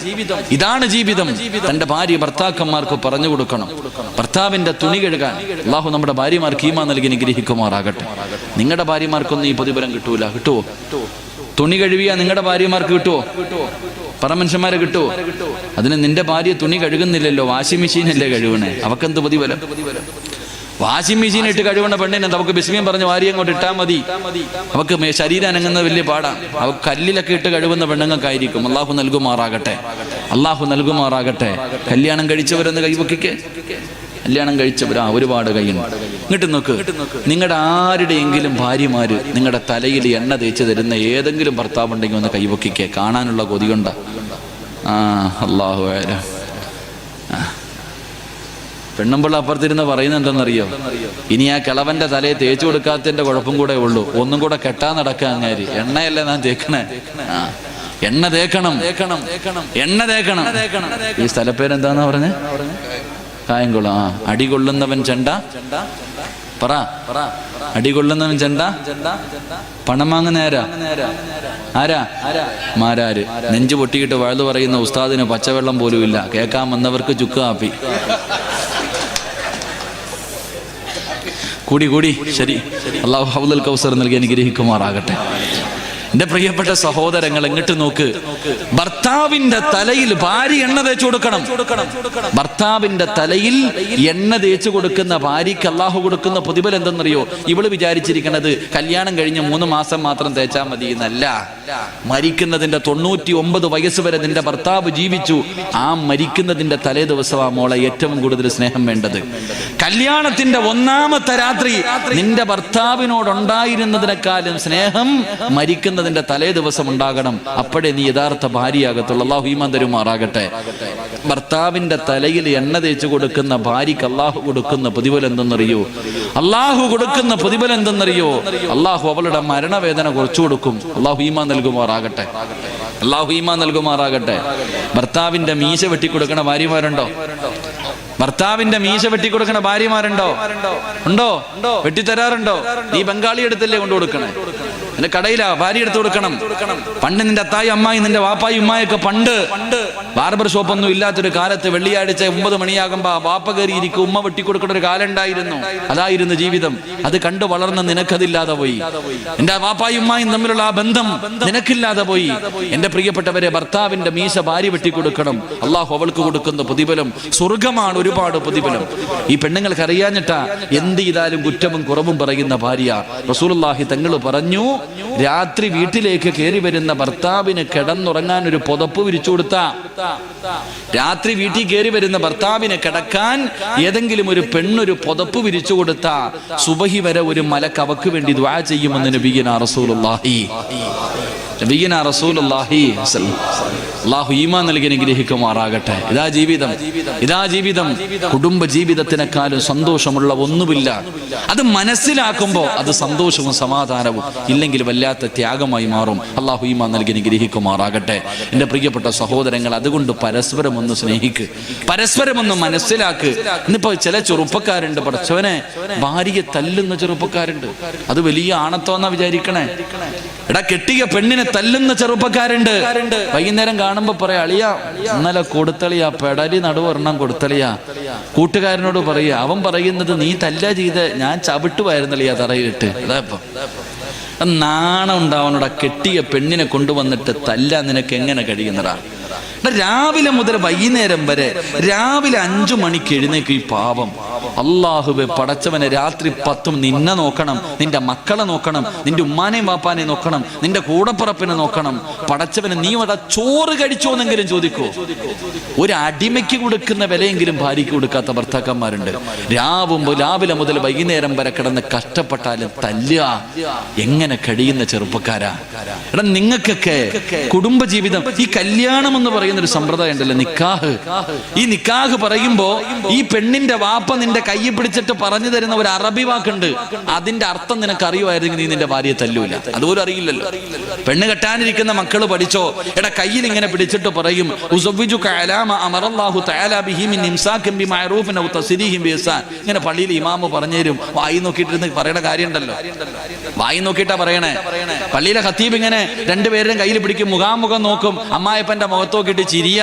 ഇതാണ് ജീവിതം. തന്റെ ഭാര്യ ഭർത്താക്കന്മാർക്ക് പറഞ്ഞു കൊടുക്കണം. ഭർത്താവിന്റെ തുണി കഴുകാൻ അല്ലാഹു നമ്മുടെ ഭാര്യമാർക്ക് ഈമാൻ നൽകി അനുഗ്രഹിക്കുമാറാകട്ടെ. നിങ്ങളുടെ ഭാര്യമാർക്കൊന്നും ഈ പ്രതിഫലം കിട്ടൂല. കിട്ടുവോ? തുണി കഴുകിയാ നിങ്ങളുടെ ഭാര്യമാർക്ക് കിട്ടുവോ? പറ മനുഷ്യന്മാരെ കിട്ടുവോ? അതിന് നിന്റെ ഭാര്യ തുണി കഴുകുന്നില്ലല്ലോ, വാഷിംഗ് മെഷീനല്ലേ കഴുകണേ, അവക്കെന്ത് പ്രതിഫലം? വാഷിംഗ് മെഷീൻ ഇട്ട് കഴുകണ പെണ്ണിനെ നമുക്ക് ബിസ്മിയം പറഞ്ഞ് വാരി അങ്ങോട്ട് ഇട്ടാൽ മതി. അവക്ക് ശരീരം അനങ്ങുന്നത് വലിയ പാടാണ്. അവക്ക് കല്ലിലൊക്കെ ഇട്ട് കഴുകുന്ന പെണ്ണുങ്ങൾക്കായിരിക്കും. അള്ളാഹു നൽകുമാറാകട്ടെ, അള്ളാഹു നൽകുമാറാകട്ടെ. കല്യാണം കഴിച്ചവരെന്ന് കൈവക്കിക്കേ. കല്യാണം കഴിച്ചവരാ ഒരുപാട് കൈയുണ്ട്. ഇങ്ങോട്ട് നോക്ക്, നിങ്ങളുടെ ആരുടെയെങ്കിലും ഭാര്യമാര് നിങ്ങളുടെ തലയിൽ എണ്ണ തേച്ച് തരുന്ന ഏതെങ്കിലും ഭർത്താവ് ഉണ്ടെങ്കിൽ ഒന്ന് കൈവക്കിക്കേ. കാണാനുള്ള കൊതിയുണ്ട. അല്ലാഹു അഅലം. പെണ്ണുമ്പിള്ള അപ്പുറത്തിരുന്ന് പറയുന്നത് എന്തെന്നറിയോ? ഇനി ആ കിളവന്റെ തലയെ തേച്ചു കൊടുക്കാത്തതിന്റെ കുഴപ്പം കൂടെ ഉള്ളൂ. ഒന്നും കൂടെ കെട്ടാൻ നടക്കുക. അങ്ങാരി എണ്ണയല്ലേ ഞാൻ തേക്കണേ? എണ്ണ തേക്കണം, എണ്ണ തേക്കണം. ഈ സ്ഥലപ്പേരെന്താന്നാ പറഞ്ഞേ? കായംകുളം. അടികൊള്ളുന്നവൻ ചെണ്ട. പറ, അടികൊള്ളുന്നവൻ ചെണ്ട. പണം വാങ്ങുന്ന ആരാ? മാരാര്. നെഞ്ചു പൊട്ടിയിട്ട് വഴുതു പറയുന്ന ഉസ്താദിന് പച്ചവെള്ളം പോലും ഇല്ല. കേൾക്കാൻ വന്നവർക്ക് ചുക്ക് കാപ്പി. കൂടി ശരി. അല്ലാഹു ഹൗദുൽ കൗസർ നൽകി അനുഗ്രഹിക്കുമാറാകട്ടെ. എന്റെ പ്രിയപ്പെട്ട സഹോദരങ്ങൾ, എങ്ങോട്ട് നോക്ക്. ഭർത്താവിന്റെ തലയിൽ ഭാര്യ എണ്ണ തേച്ചു കൊടുക്കണം. ഭർത്താവിന്റെ തലയിൽ എണ്ണ തേച്ചു കൊടുക്കുന്ന ഭാര്യയ്ക്ക് അല്ലാഹു കൊടുക്കുന്ന പ്രതിഫലം എന്തെന്നറിയോ? ഇവള് വിചാരിച്ചിരിക്കണത് കല്യാണം കഴിഞ്ഞ് 3 മാസം മാത്രം തേച്ചാൽ മതി എന്നല്ല. മരിക്കുന്നതിന്റെ 99 വയസ്സ് വരെ നിന്റെ ഭർത്താവ് ജീവിച്ചു. ആ മരിക്കുന്നതിന്റെ തലേ ദിവസമാ മോളെ ഏറ്റവും കൂടുതൽ സ്നേഹം വേണ്ടത്. കല്യാണത്തിന്റെ 1ാമത്തെ രാത്രി നിന്റെ ഭർത്താവിനോടുണ്ടായിരുന്നതിനേക്കാളും സ്നേഹം മരിക്കുന്നതിന്റെ തലേ ദിവസം ഉണ്ടാകണം. അപ്പോഴേ നീ യഥാർത്ഥ ഭാര്യയാകത്തുള്ളൂ. അല്ലാഹു ഈമാൻ തരുമാറാകട്ടെ. ഭർത്താവിന്റെ തലയിൽ എണ്ണ തേച്ചു കൊടുക്കുന്ന ഭാര്യക്ക് അല്ലാഹു കൊടുക്കുന്ന പ്രതിഫലം എന്തെന്നറിയോ? അല്ലാഹു കൊടുക്കുന്ന പ്രതിഫലം എന്തെന്നറിയോ? അല്ലാഹു അവളുടെ മരണവേദന കുറച്ചു കൊടുക്കും. അല്ലാഹു ഈമാൻ നൽകുമാറാകട്ടെ, അല്ലാഹു ഈമാൻ നൽകുമാറാകട്ടെ. ഭർത്താവിന്റെ മീശ വെട്ടിക്കൊടുക്കണ ഭാര്യമാരുണ്ടോ? ഭർത്താവിന്റെ മീശ വെട്ടിക്കൊടുക്കണ ഭാര്യമാരുണ്ടോ? ഉണ്ടോ? വെട്ടിത്തരാറുണ്ടോ? നീ ബംഗാളി എടുത്തല്ലേ കൊണ്ടു കൊടുക്കണേ? നിന്റെ കടയിലാ ഭാര്യ എടുത്തു കൊടുക്കണം. പണ്ട് നിന്റെ അത്തായി അമ്മായി, നിന്റെ വാപ്പായി ഉമ്മായൊക്കെ പണ്ട് ബാർബർ ഷോപ്പൊന്നും ഇല്ലാത്തൊരു കാലത്ത് വെള്ളിയാഴ്ച 9 മണിയാകുമ്പോ വാപ്പ കയറിയിരിക്കും, ഉമ്മ വെട്ടിക്കൊടുക്കുന്ന ഒരു കാലം ഉണ്ടായിരുന്നു. അതായിരുന്നു ജീവിതം. അത് കണ്ടു വളർന്ന നിനക്കതില്ലാതെ പോയി. എന്റെ വാപ്പായി ഉമ്മായും തമ്മിലുള്ള ആ ബന്ധം നിനക്കില്ലാതെ പോയി. എന്റെ പ്രിയപ്പെട്ടവരെ, ഭർത്താവിന്റെ മീശ ഭാര്യ വെട്ടിക്കൊടുക്കണം. അല്ലാഹു അവൾക്ക് കൊടുക്കുന്ന പ്രതിഫലം സ്വർഗമാണ്, ഒരുപാട് പ്രതിഫലം. ഈ പെണ്ണുങ്ങൾക്ക് അറിയാഞ്ഞിട്ടാ എന്ത് ചെയ്താലും കുറ്റവും കുറവും പറയുന്ന ഭാര്യ. റസൂലുള്ളാഹി തങ്ങൾ പറഞ്ഞു, രാത്രി വീട്ടിലേക്ക് കയറി വരുന്ന ഭർത്താവിന് കിടന്നുറങ്ങാൻ ഒരു പുതപ്പ് വിരിച്ചു കൊടുത്ത, രാത്രി വീട്ടിൽ കയറി വരുന്ന ഭർത്താവിന് കിടക്കാൻ ഏതെങ്കിലും ഒരു പെണ്ണൊരു പുതപ്പ് വിരിച്ചു കൊടുത്ത സുബഹി വരെ ഒരു മലക്ക് അവക്ക് വേണ്ടി ദുആ ചെയ്യുമെന്ന് നബിയുനാ റസൂലുള്ളാഹി. അല്ലാഹു ഈമാൻ നൽകി അനുഗ്രഹിക്കുമാറാകട്ടെ. ഇതാ ജീവിതം, ഇതാ ജീവിതം. കുടുംബ ജീവിതത്തിനേക്കാളും സന്തോഷമുള്ള ഒന്നുമില്ല. അത് മനസ്സിലാക്കുമ്പോൾ അത് സന്തോഷവും സമാധാനവും, ഇല്ലെങ്കിൽ വല്ലാത്ത ത്യാഗമായി മാറും. അല്ലാഹു ഈമാൻ നൽകി അനുഗ്രഹിക്കുമാറാകട്ടെ. എൻ്റെ പ്രിയപ്പെട്ട സഹോദരങ്ങൾ, അതുകൊണ്ട് പരസ്പരം ഒന്ന് സ്നേഹിക്ക്, പരസ്പരം ഒന്ന് മനസ്സിലാക്ക്. ഇന്നിപ്പോ ചില ചെറുപ്പക്കാരുണ്ട്, പഠിച്ചവനെ ഭാര്യയെ തല്ലുന്ന ചെറുപ്പക്കാരുണ്ട്. അത് വലിയ ആണത്തോന്നാ വിചാരിക്കണേ. എടാ, കെട്ടിയ പെണ്ണിനെ തല്ലുന്ന ചെറുപ്പക്കാരുണ്ട്. വൈകുന്നേരം കാണുമ്പോ പറയാ, അളിയാ ഇന്നലെ കൊടുത്തളിയാ, പെടലി നടുവൊരെണ്ണം കൊടുത്തളിയാ. കൂട്ടുകാരനോട് പറയുക, അവൻ പറയുന്നത് നീ തല്ല ചെയ്ത് ഞാൻ ചവിട്ടുമായിരുന്നളിയാ തറയിട്ട്. അതാ നാണം ഉണ്ടാവണോടാ. കെട്ടിയ പെണ്ണിനെ കൊണ്ടുവന്നിട്ട് തല്ല നിനക്ക് എങ്ങനെ കഴിയുന്നടാ? രാവിലെ മുതൽ വൈകുന്നേരം വരെ രാവിലെ 5 മണിക്ക് എഴുന്നേക്ക് ഈ പാവം. അല്ലാഹുവേ പടച്ചവനെ, രാത്രി 10 നിന്നെ നോക്കണം, നിന്റെ മക്കളെ നോക്കണം, നിന്റെ ഉമ്മാനെയും വാപ്പാനെയും നോക്കണം, നിന്റെ കൂടപ്പുറപ്പിനെ നോക്കണം. പടച്ചവനെ, നീ ഇവിടെ ചോറ് കഴിച്ചോന്നെങ്കിലും ചോദിക്കോ? ഒരു അടിമയ്ക്ക് കൊടുക്കുന്ന വിലയെങ്കിലും ഭാര്യയ്ക്ക് കൊടുക്കാത്ത ഭർത്താക്കന്മാരുണ്ട്. രാവിലെ മുതൽ വൈകുന്നേരം വരെ കിടന്ന് കഷ്ടപ്പെട്ടാലും തല്ലുക. എങ്ങനെ കഴിയുന്ന ചെറുപ്പക്കാരാ? എടാ, നിങ്ങൾക്കൊക്കെ കുടുംബജീവിതം, ഈ കല്യാണം എന്ന് പറയുന്ന ഒരു സമ്പ്രദായം ഉണ്ടല്ലോ, നിക്കാഹ്. ഈ നിക്കാഹ് പറയുമ്പോ ഈ പെണ്ണിന്റെ വാപ്പ നിന്റെ കൈ പിടിച്ചിട്ട് പറഞ്ഞു തരുന്ന ഒരു അറബി വാക്കുണ്ട്. അതിന്റെ അർത്ഥം നിനക്ക് അറിയുമായിരുന്നെങ്കിൽ നീ നിന്റെ ഭാര്യയെ തല്ലൂല. അതുപോലും അറിയില്ലല്ലോ. പെണ്ണ് കെട്ടാനിരിക്കുന്ന മക്കള് പഠിച്ചോ. എടാ, കയ്യിൽ ഇങ്ങനെ പിടിച്ചിട്ട് പറയും, ഇങ്ങനെ പള്ളിയിൽ ഇമാമ് പറഞ്ഞുതരും. വായി നോക്കിയിട്ടിരുന്ന് പറയണ കാര്യമുണ്ടല്ലോ, വായി നോക്കിയിട്ടാ പറയണേ. പള്ളിയിലെ ഖത്തീബ് ഇങ്ങനെ രണ്ടുപേരും കയ്യിൽ പിടിക്കും, മുഖാമുഖം നോക്കും. അമ്മായപ്പന്റെ മുഖത്ത് നോക്കിയിട്ട് ചിരിയ,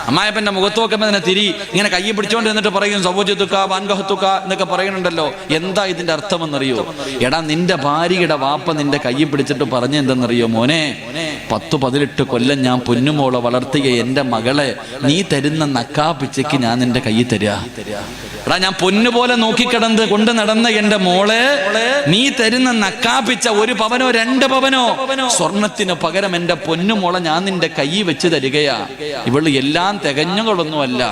അമ്മായപ്പന്റെ മുഖത്ത് നോക്കുമ്പോ തന്നെ തിരി ഇങ്ങനെ കയ്യിൽ പിടിച്ചോണ്ട് എന്നിട്ട് പറയും സൗജത്തുക്ക വാൻഗഹത്തുക്ക എന്നൊക്കെ പറയുന്നുണ്ടല്ലോ. എന്താ ഇതിന്റെ അർത്ഥമെന്നറിയോ? എടാ, നിന്റെ ഭാര്യയുടെ വാപ്പ നിന്റെ കയ്യിൽ പിടിച്ചിട്ട് പറഞ്ഞു എന്തെന്നറിയോ? മോനെ, 10-18 കൊല്ലം ഞാൻ പൊന്നുമോളെ വളർത്തിയ എന്റെ മകളെ നീ തരുന്ന നക്കാ പിച്ചയ്ക്ക് ഞാൻ നിന്റെ കയ്യിൽ തരിക. എടാ, ഞാൻ പൊന്നുപോലെ നോക്കിക്കിടന്ന് കൊണ്ട് നടന്ന എന്റെ മോളെ നീ തരുന്ന നക്കാപ്പിച്ച 1 പവനോ 2 പവനോ സ്വർണത്തിന് പകരം എന്റെ പൊന്നുമോളെ ഞാൻ നിന്റെ കൈ വെച്ച് തരികയാ. ഇവള് എല്ലാം തികഞ്ഞുകളൊന്നുമല്ല,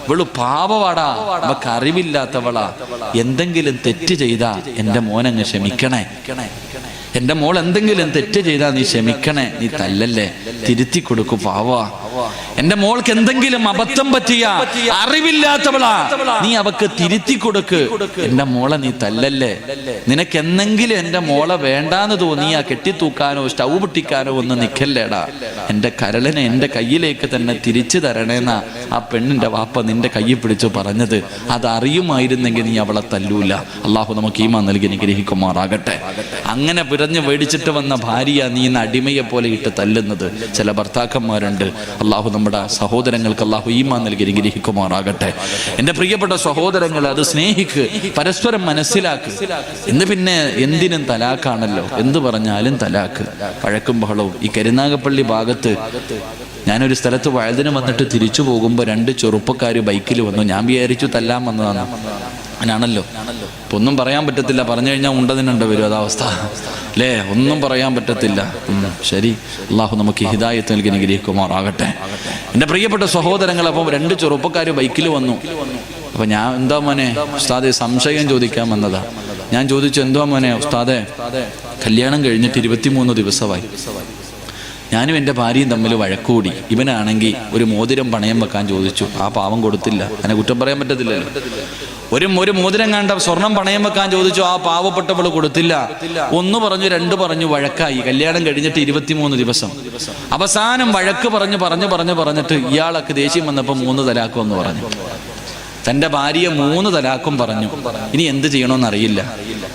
ഇവള് പാവവാടാ, അവക്ക് അറിവില്ലാത്തവളാ. എന്തെങ്കിലും തെറ്റ് ചെയ്താ എന്റെ മോനങ്ങ് ക്ഷമിക്കണേ. എന്റെ മോൾ എന്തെങ്കിലും തെറ്റ് ചെയ്താ നീ ക്ഷമിക്കണേ, നീ തല്ലല്ലേ, തിരുത്തി കൊടുക്കും പാവാ. എന്റെ മോൾക്ക് എന്തെങ്കിലും അബദ്ധം പറ്റിയ അറിവില്ലാത്തവളാ, നീ അവക്ക് തിരുത്തി കൊടുക്ക്. എന്റെ മോളെ നീ തല്ലല്ലേ. നിനക്ക് എന്തെങ്കിലും എന്റെ മോളെ വേണ്ടാന്ന് തോന്നിയാ കെട്ടിത്തൂക്കാനോ സ്റ്റൗ പൊട്ടിക്കാനോ ഒന്നും നിക്കല്ലേടാ. എന്റെ കരളിനെ എന്റെ കയ്യിലേക്ക് തന്നെ തിരിച്ചു തരണേന്നാ ആ പെണ്ണിന്റെ വാപ്പ നിന്റെ കയ്യിൽ പിടിച്ചു പറഞ്ഞത്. അതറിയുമായിരുന്നെങ്കിൽ നീ അവളെ തല്ലൂല. അള്ളാഹു നമുക്ക് ഈമാൻ നൽകി അനുഗ്രഹിക്കുമാറാകട്ടെ. അങ്ങനെ പിറഞ്ഞു മേടിച്ചിട്ട് വന്ന ഭാര്യ നീ ഇന്ന് അടിമയെ പോലെ ഇട്ട് തല്ലുന്നത് ചില ഭർത്താക്കന്മാരുണ്ട്. അള്ളാഹു നമ്മുടെ സഹോദരങ്ങൾക്ക് അള്ളാഹു ഈമാൻ നൽകി അനുഗ്രഹിക്കുമാറാകട്ടെ. എൻ്റെ പ്രിയപ്പെട്ട സഹോദരങ്ങൾ, അത് സ്നേഹിക്ക്, പരസ്പരം മനസ്സിലാക്ക്. ഇന്ന് പിന്നെ എന്തിനും തലാക്കാണല്ലോ, എന്ത് പറഞ്ഞാലും തലാക്ക്, പഴക്കും ബഹളവും. ഈ കരുനാഗപ്പള്ളി ഭാഗത്ത് ഞാനൊരു സ്ഥലത്ത് വഴുതിന് വന്നിട്ട് തിരിച്ചു പോകുമ്പോൾ 2 ചെറുപ്പക്കാർ ബൈക്കിൽ വന്നു. ഞാൻ വിചാരിച്ചു തല്ലാൻ വന്നതാണ്. അങ്ങനാണല്ലോ. ഇപ്പൊ ഒന്നും പറയാൻ പറ്റത്തില്ല, പറഞ്ഞു കഴിഞ്ഞാൽ ഉണ്ടതിനുണ്ട് വരും. അതാവസ്ഥ അല്ലേ, ഒന്നും പറയാൻ പറ്റത്തില്ല. ശരി, അള്ളാഹു നമുക്ക് ഹിദായത്ത് നൽകി അനുഗ്രഹിക്കുമാറാകട്ടെ. എൻ്റെ പ്രിയപ്പെട്ട സഹോദരങ്ങൾ, അപ്പം 2 ചെറുപ്പക്കാർ ബൈക്കിൽ വന്നു. അപ്പൊ ഞാൻ, എന്താ മോനെ ഉസ്താദെ, സംശയം ചോദിക്കാൻ വന്നതാ. ഞാൻ ചോദിച്ചു, എന്തുവാ മോനെ ഉസ്താദെ, കല്യാണം കഴിഞ്ഞിട്ട് 23 ദിവസമായി. ഞാനും എൻ്റെ ഭാര്യയും തമ്മിൽ വഴക്കൂടി. ഇവനാണെങ്കിൽ ഒരു മോതിരം പണയം വെക്കാൻ ചോദിച്ചു. ആ പാവം കൊടുത്തില്ല. അതിനെ കുറ്റം പറയാൻ പറ്റത്തില്ലല്ലോ. ഒരു മോതിരം കണ്ട സ്വർണം പണയം വെക്കാൻ ചോദിച്ചു. ആ പാവപ്പെട്ടവള് കൊടുത്തില്ല. 1 പറഞ്ഞു 2 പറഞ്ഞു, വഴക്കായി. കല്യാണം കഴിഞ്ഞിട്ട് 23 ദിവസം. അവസാനം വഴക്ക് പറഞ്ഞിട്ട് ഇയാളൊക്കെ ദേഷ്യം വന്നപ്പോൾ 3 തലാക്കും എന്ന് പറഞ്ഞു. തൻ്റെ ഭാര്യയെ 3 തലാക്കും പറഞ്ഞു. ഇനി എന്ത് ചെയ്യണമെന്നറിയില്ല.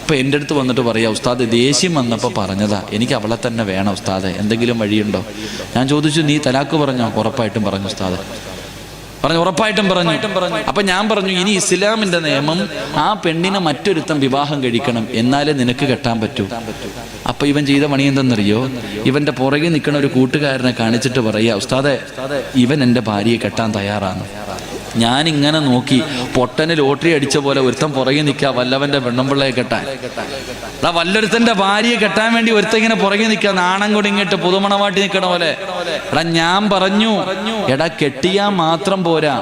അപ്പൊ എൻ്റെ അടുത്ത് വന്നിട്ട് പറയാ, ഉസ്താദ് ദേഷ്യം വന്നപ്പോൾ പറഞ്ഞതാ, എനിക്ക് അവളെ തന്നെ വേണം ഉസ്താദ്, എന്തെങ്കിലും വഴിയുണ്ടോ? ഞാൻ ചോദിച്ചു, നീ തലാക്ക് പറഞ്ഞോ? ഉറപ്പായിട്ടും പറഞ്ഞു ഉസ്താദ്. ഉറപ്പായിട്ടും പറഞ്ഞു. അപ്പൊ ഞാൻ പറഞ്ഞു, ഇനി ഇസ്ലാമിന്റെ നിയമം ആ പെണ്ണിനെ മറ്റൊരുത്തം വിവാഹം കഴിക്കണം, എന്നാലേ നിനക്ക് കെട്ടാൻ പറ്റൂ. അപ്പൊ ഇവൻ ചെയ്ത പണി എന്തെന്നറിയോ? ഇവന്റെ പുറകെ നിൽക്കുന്ന ഒരു കൂട്ടുകാരനെ കാണിച്ചിട്ട് പറയാ, ഉസ്താദെ, ഇവൻ എൻ്റെ ഭാര്യയെ കെട്ടാൻ തയ്യാറാണ്. ഞാനിങ്ങനെ നോക്കി, പൊട്ടന് ലോട്ടറി അടിച്ച പോലെ ഒരുത്തൻ പുറകെ നിൽക്കുക വല്ലവന്റെ പെണ്ണുമ്പിള്ളയെ കെട്ടാൻ. വല്ലൊരുത്തന്റെ ഭാര്യയെ കെട്ടാൻ വേണ്ടി ഒരുത്തൻ ഇങ്ങനെ പുറകെ നിൽക്കുക, നാണം കൊടിങ്ങിട്ട് പുതുമണവാട്ടി നിൽക്കണ പോലെ. ഞാൻ പറഞ്ഞു, എടാ, കെട്ടിയാ മാത്രം പോരാ,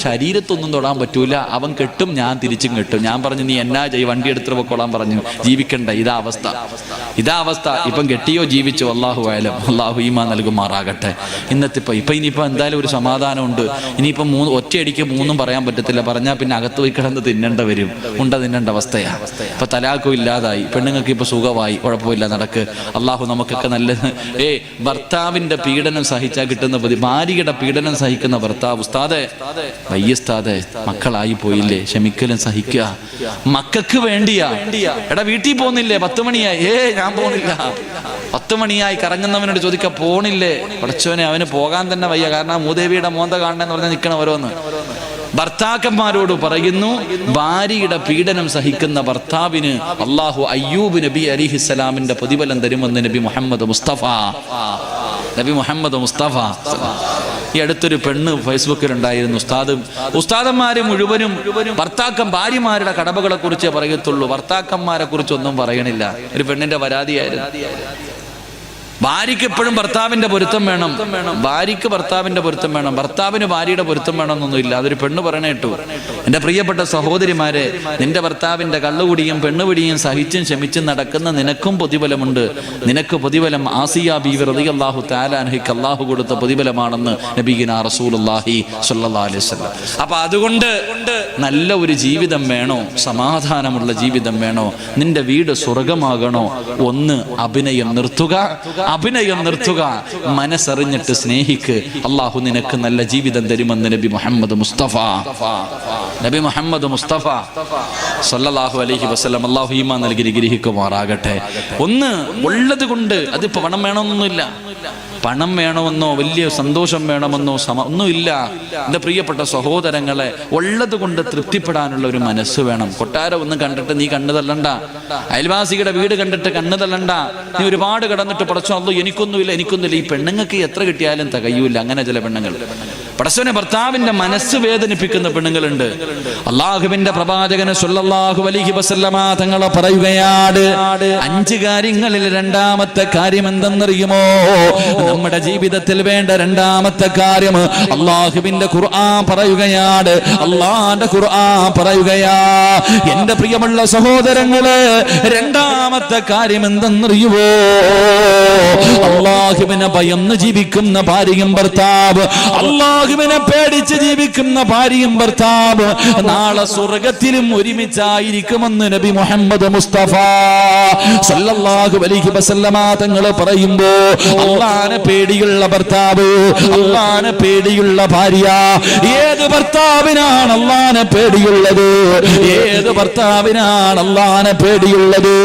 ശരീരത്തൊന്നും തൊടാൻ പറ്റൂല. അവൻ കെട്ടും, ഞാൻ തിരിച്ചും കെട്ടും. ഞാൻ പറഞ്ഞു, നീ എന്നാ വണ്ടി എടുത്തിട്ട് പൊക്കോളാൻ പറഞ്ഞു. ജീവിക്കണ്ട, ഇതാ അവസ്ഥ. ഇപ്പം കെട്ടിയോ ജീവിച്ചോ, അള്ളാഹു ആയാലും. അള്ളാഹു ഈമാൻ നൽകുമാറാകട്ടെ. ഇപ്പൊ ഇനിയിപ്പോ എന്തായാലും ഒരു സമാധാനമുണ്ട്. ഇനിയിപ്പം ഒറ്റയടിക്ക് 3 പറയാൻ പറ്റത്തില്ല. പറഞ്ഞാൽ പിന്നെ അകത്ത് പോയി കിടന്ന് തിന്നേണ്ട വരും. തിന്നേണ്ട അവസ്ഥയാ. ഇപ്പൊ തലാഖും ഇല്ലാതായി, പെണ്ണുങ്ങൾക്ക് ഇപ്പൊ സുഖമായി, കുഴപ്പമില്ല, നടക്ക്. അള്ളാഹു നമുക്കൊക്കെ നല്ലത്. ഭർത്താവിന്റെ പീഡനം സഹിച്ചാൽ കിട്ടുന്ന ഭാര്യയുടെ പീഡനം സഹിക്കുന്ന ഭർത്താവ്, ഉസ്താദെ വയ്യസ്താദെ, മക്കളായി പോയില്ലേ, ക്ഷമിക്കലും സഹിക്കുക. മക്കൾക്ക് വേണ്ടിയാ. എടാ, വീട്ടിൽ പോകുന്നില്ലേ? 10 മണിയായി. ഞാൻ പോണില്ല. 10 മണിയായി. കറങ്ങുന്നവനോട് ചോദിക്ക, പോണില്ലേ? പടച്ചോനെ, അവന് പോകാൻ തന്നെ വയ്യ. കാരണം മൂദേവിയുടെ മോന്ത കാണണമെന്ന് പറഞ്ഞാൽ നിൽക്കണം ഓരോന്ന്. ഭർത്താക്കന്മാരോട് പറയുന്നു, ഭാര്യയുടെ പീഡനം സഹിക്കുന്ന ഭർത്താവിന് അള്ളാഹു അയ്യൂബ് നബി അലിഹിസ്സലാമിന്റെ പ്രതിഫലം തരുമെന്ന് നബി മുഹമ്മദ് മുസ്തഫ. ഈ അടുത്തൊരു പെണ്ണ് ഫേസ്ബുക്കിലുണ്ടായിരുന്നു. ഉസ്താദന്മാര് മുഴുവനും ഭാര്യമാരുടെ കടമകളെ കുറിച്ചേ പറയത്തുള്ളൂ, ഭർത്താക്കന്മാരെ കുറിച്ചൊന്നും പറയണില്ല. ഒരു പെണ്ണിന്റെ പരാതിയായിരുന്നു. ഭാര്യയ്ക്ക് എപ്പോഴും ഭർത്താവിന്റെ പൊരുത്തം വേണം, ഭാര്യയ്ക്ക് ഭർത്താവിന്റെ പൊരുത്തം വേണം, ഭർത്താവിന് ഭാര്യയുടെ പൊരുത്തം വേണമെന്നൊന്നുമില്ല. അതൊരു പെണ്ണ് പറയണേട്ടു. എന്റെ പ്രിയപ്പെട്ട സഹോദരിമാരെ, നിന്റെ ഭർത്താവിന്റെ കള്ളുകുടിയും പെണ്ണുപിടിയും സഹിച്ചും ക്ഷമിച്ചും നടക്കുന്ന നിനക്കും പ്രതിഫലമുണ്ട്. നിനക്ക് പ്രതിഫലം ആസിയ ബീവി റളിയല്ലാഹു തആല അൻഹയ്ക്ക് അല്ലാഹു കൊടുത്ത പ്രതിഫലമാണെന്ന് നബിയിനാ റസൂലുള്ളാഹി സ്വല്ലല്ലാഹു അലൈഹി വസല്ലം. അപ്പൊ അതുകൊണ്ട് നല്ല ഒരു ജീവിതം വേണോ, സമാധാനമുള്ള ജീവിതം വേണോ, നിന്റെ വീട് സ്വർഗമാകണോ, ഒന്ന് അഭിനയം നിർത്തുക, മനസ്സറിഞ്ഞിട്ട് സ്നേഹിക്ക്. അള്ളാഹു നിനക്ക് നല്ല ജീവിതം തരുമെന്ന് നബി മുഹമ്മദ് മുസ്തഫ സല്ലല്ലാഹു അലൈഹി വസല്ലം. അള്ളാഹു ഈമാൻ നൽകി ഗ്രഹിക്കുമാറാകട്ടെ. ഒന്ന് ഉള്ളത് കൊണ്ട്, അതിപ്പോ പണം വേണമെന്നൊന്നുമില്ല, പണം വേണമെന്നോ വലിയ സന്തോഷം വേണമെന്നോ ഒന്നുമില്ല. എൻ്റെ പ്രിയപ്പെട്ട സഹോദരങ്ങളെ, ഉള്ളത് കൊണ്ട് തൃപ്തിപ്പെടാനുള്ള ഒരു മനസ്സ് വേണം. കൊട്ടാരം ഒന്ന് കണ്ടിട്ട് നീ കണ്ണു തള്ളണ്ട, അയൽവാസിയുടെ വീട് കണ്ടിട്ട് കണ്ണു തള്ളണ്ട. നീ ഒരുപാട് കടന്നിട്ട് പടച്ചോ അല്ലോ എനിക്കൊന്നുമില്ല. ഈ പെണ്ണുങ്ങൾക്ക് എത്ര കിട്ടിയാലും തികയൂല. അങ്ങനെ ചില പെണ്ണുങ്ങൾ പടച്ചോനെ ഭർത്താവിന്റെ മനസ്സ് വേദനിപ്പിക്കുന്ന പെണ്ണുങ്ങളുണ്ട്. അള്ളാഹുവിന്റെ പ്രവാചകന് സ്വല്ലല്ലാഹു അലൈഹി വസല്ലമ തങ്ങൾ പറയുകയാണ്, 5 കാര്യങ്ങളിൽ രണ്ടാമത്തെ കാര്യം എന്തെന്നറിയുമോ? നമ്മുടെ ജീവിതത്തിൽ വേണ്ട രണ്ടാമത്തെ കാര്യം അള്ളാഹുവിന്റെ ഖുർആൻ പറയുകയാണ്. അള്ളാന്റെ ഖുർആൻ പറയുകയാ, എന്റെ പ്രിയമുള്ള സഹോദരങ്ങളെ, രണ്ടാമത്തെ കാര്യം എന്തെന്നറിയുമോ? അള്ളാഹുവിനെ ഭയന്ന് ജീവിക്കുന്ന ഭാര്യയും ഭർത്താവ്, അള്ളാഹുവിനെ പേടിച്ച് ജീവിക്കുന്ന ഭാര്യയും ഭർത്താവ് നാളെ സ്വർഗത്തിലും ഒരുമിച്ചായിരിക്കുമെന്ന് നബി മുഹമ്മദ് മുസ്തഫ സല്ലല്ലാഹു അലൈഹി വസല്ലമ തങ്ങൾ പറയുമ്പോ, അള്ളാനെ പേടിയുള്ള ഭർത്താവ്, അള്ളാനെ പേടിയുള്ള ഭാര്യ. ഏത് ഭർത്താവിനാണ് അള്ളാനെ പേടിയുള്ളത്? ഏത് ഭർത്താവിനാണ് അള്ളാനെ പേടിയുള്ളത്?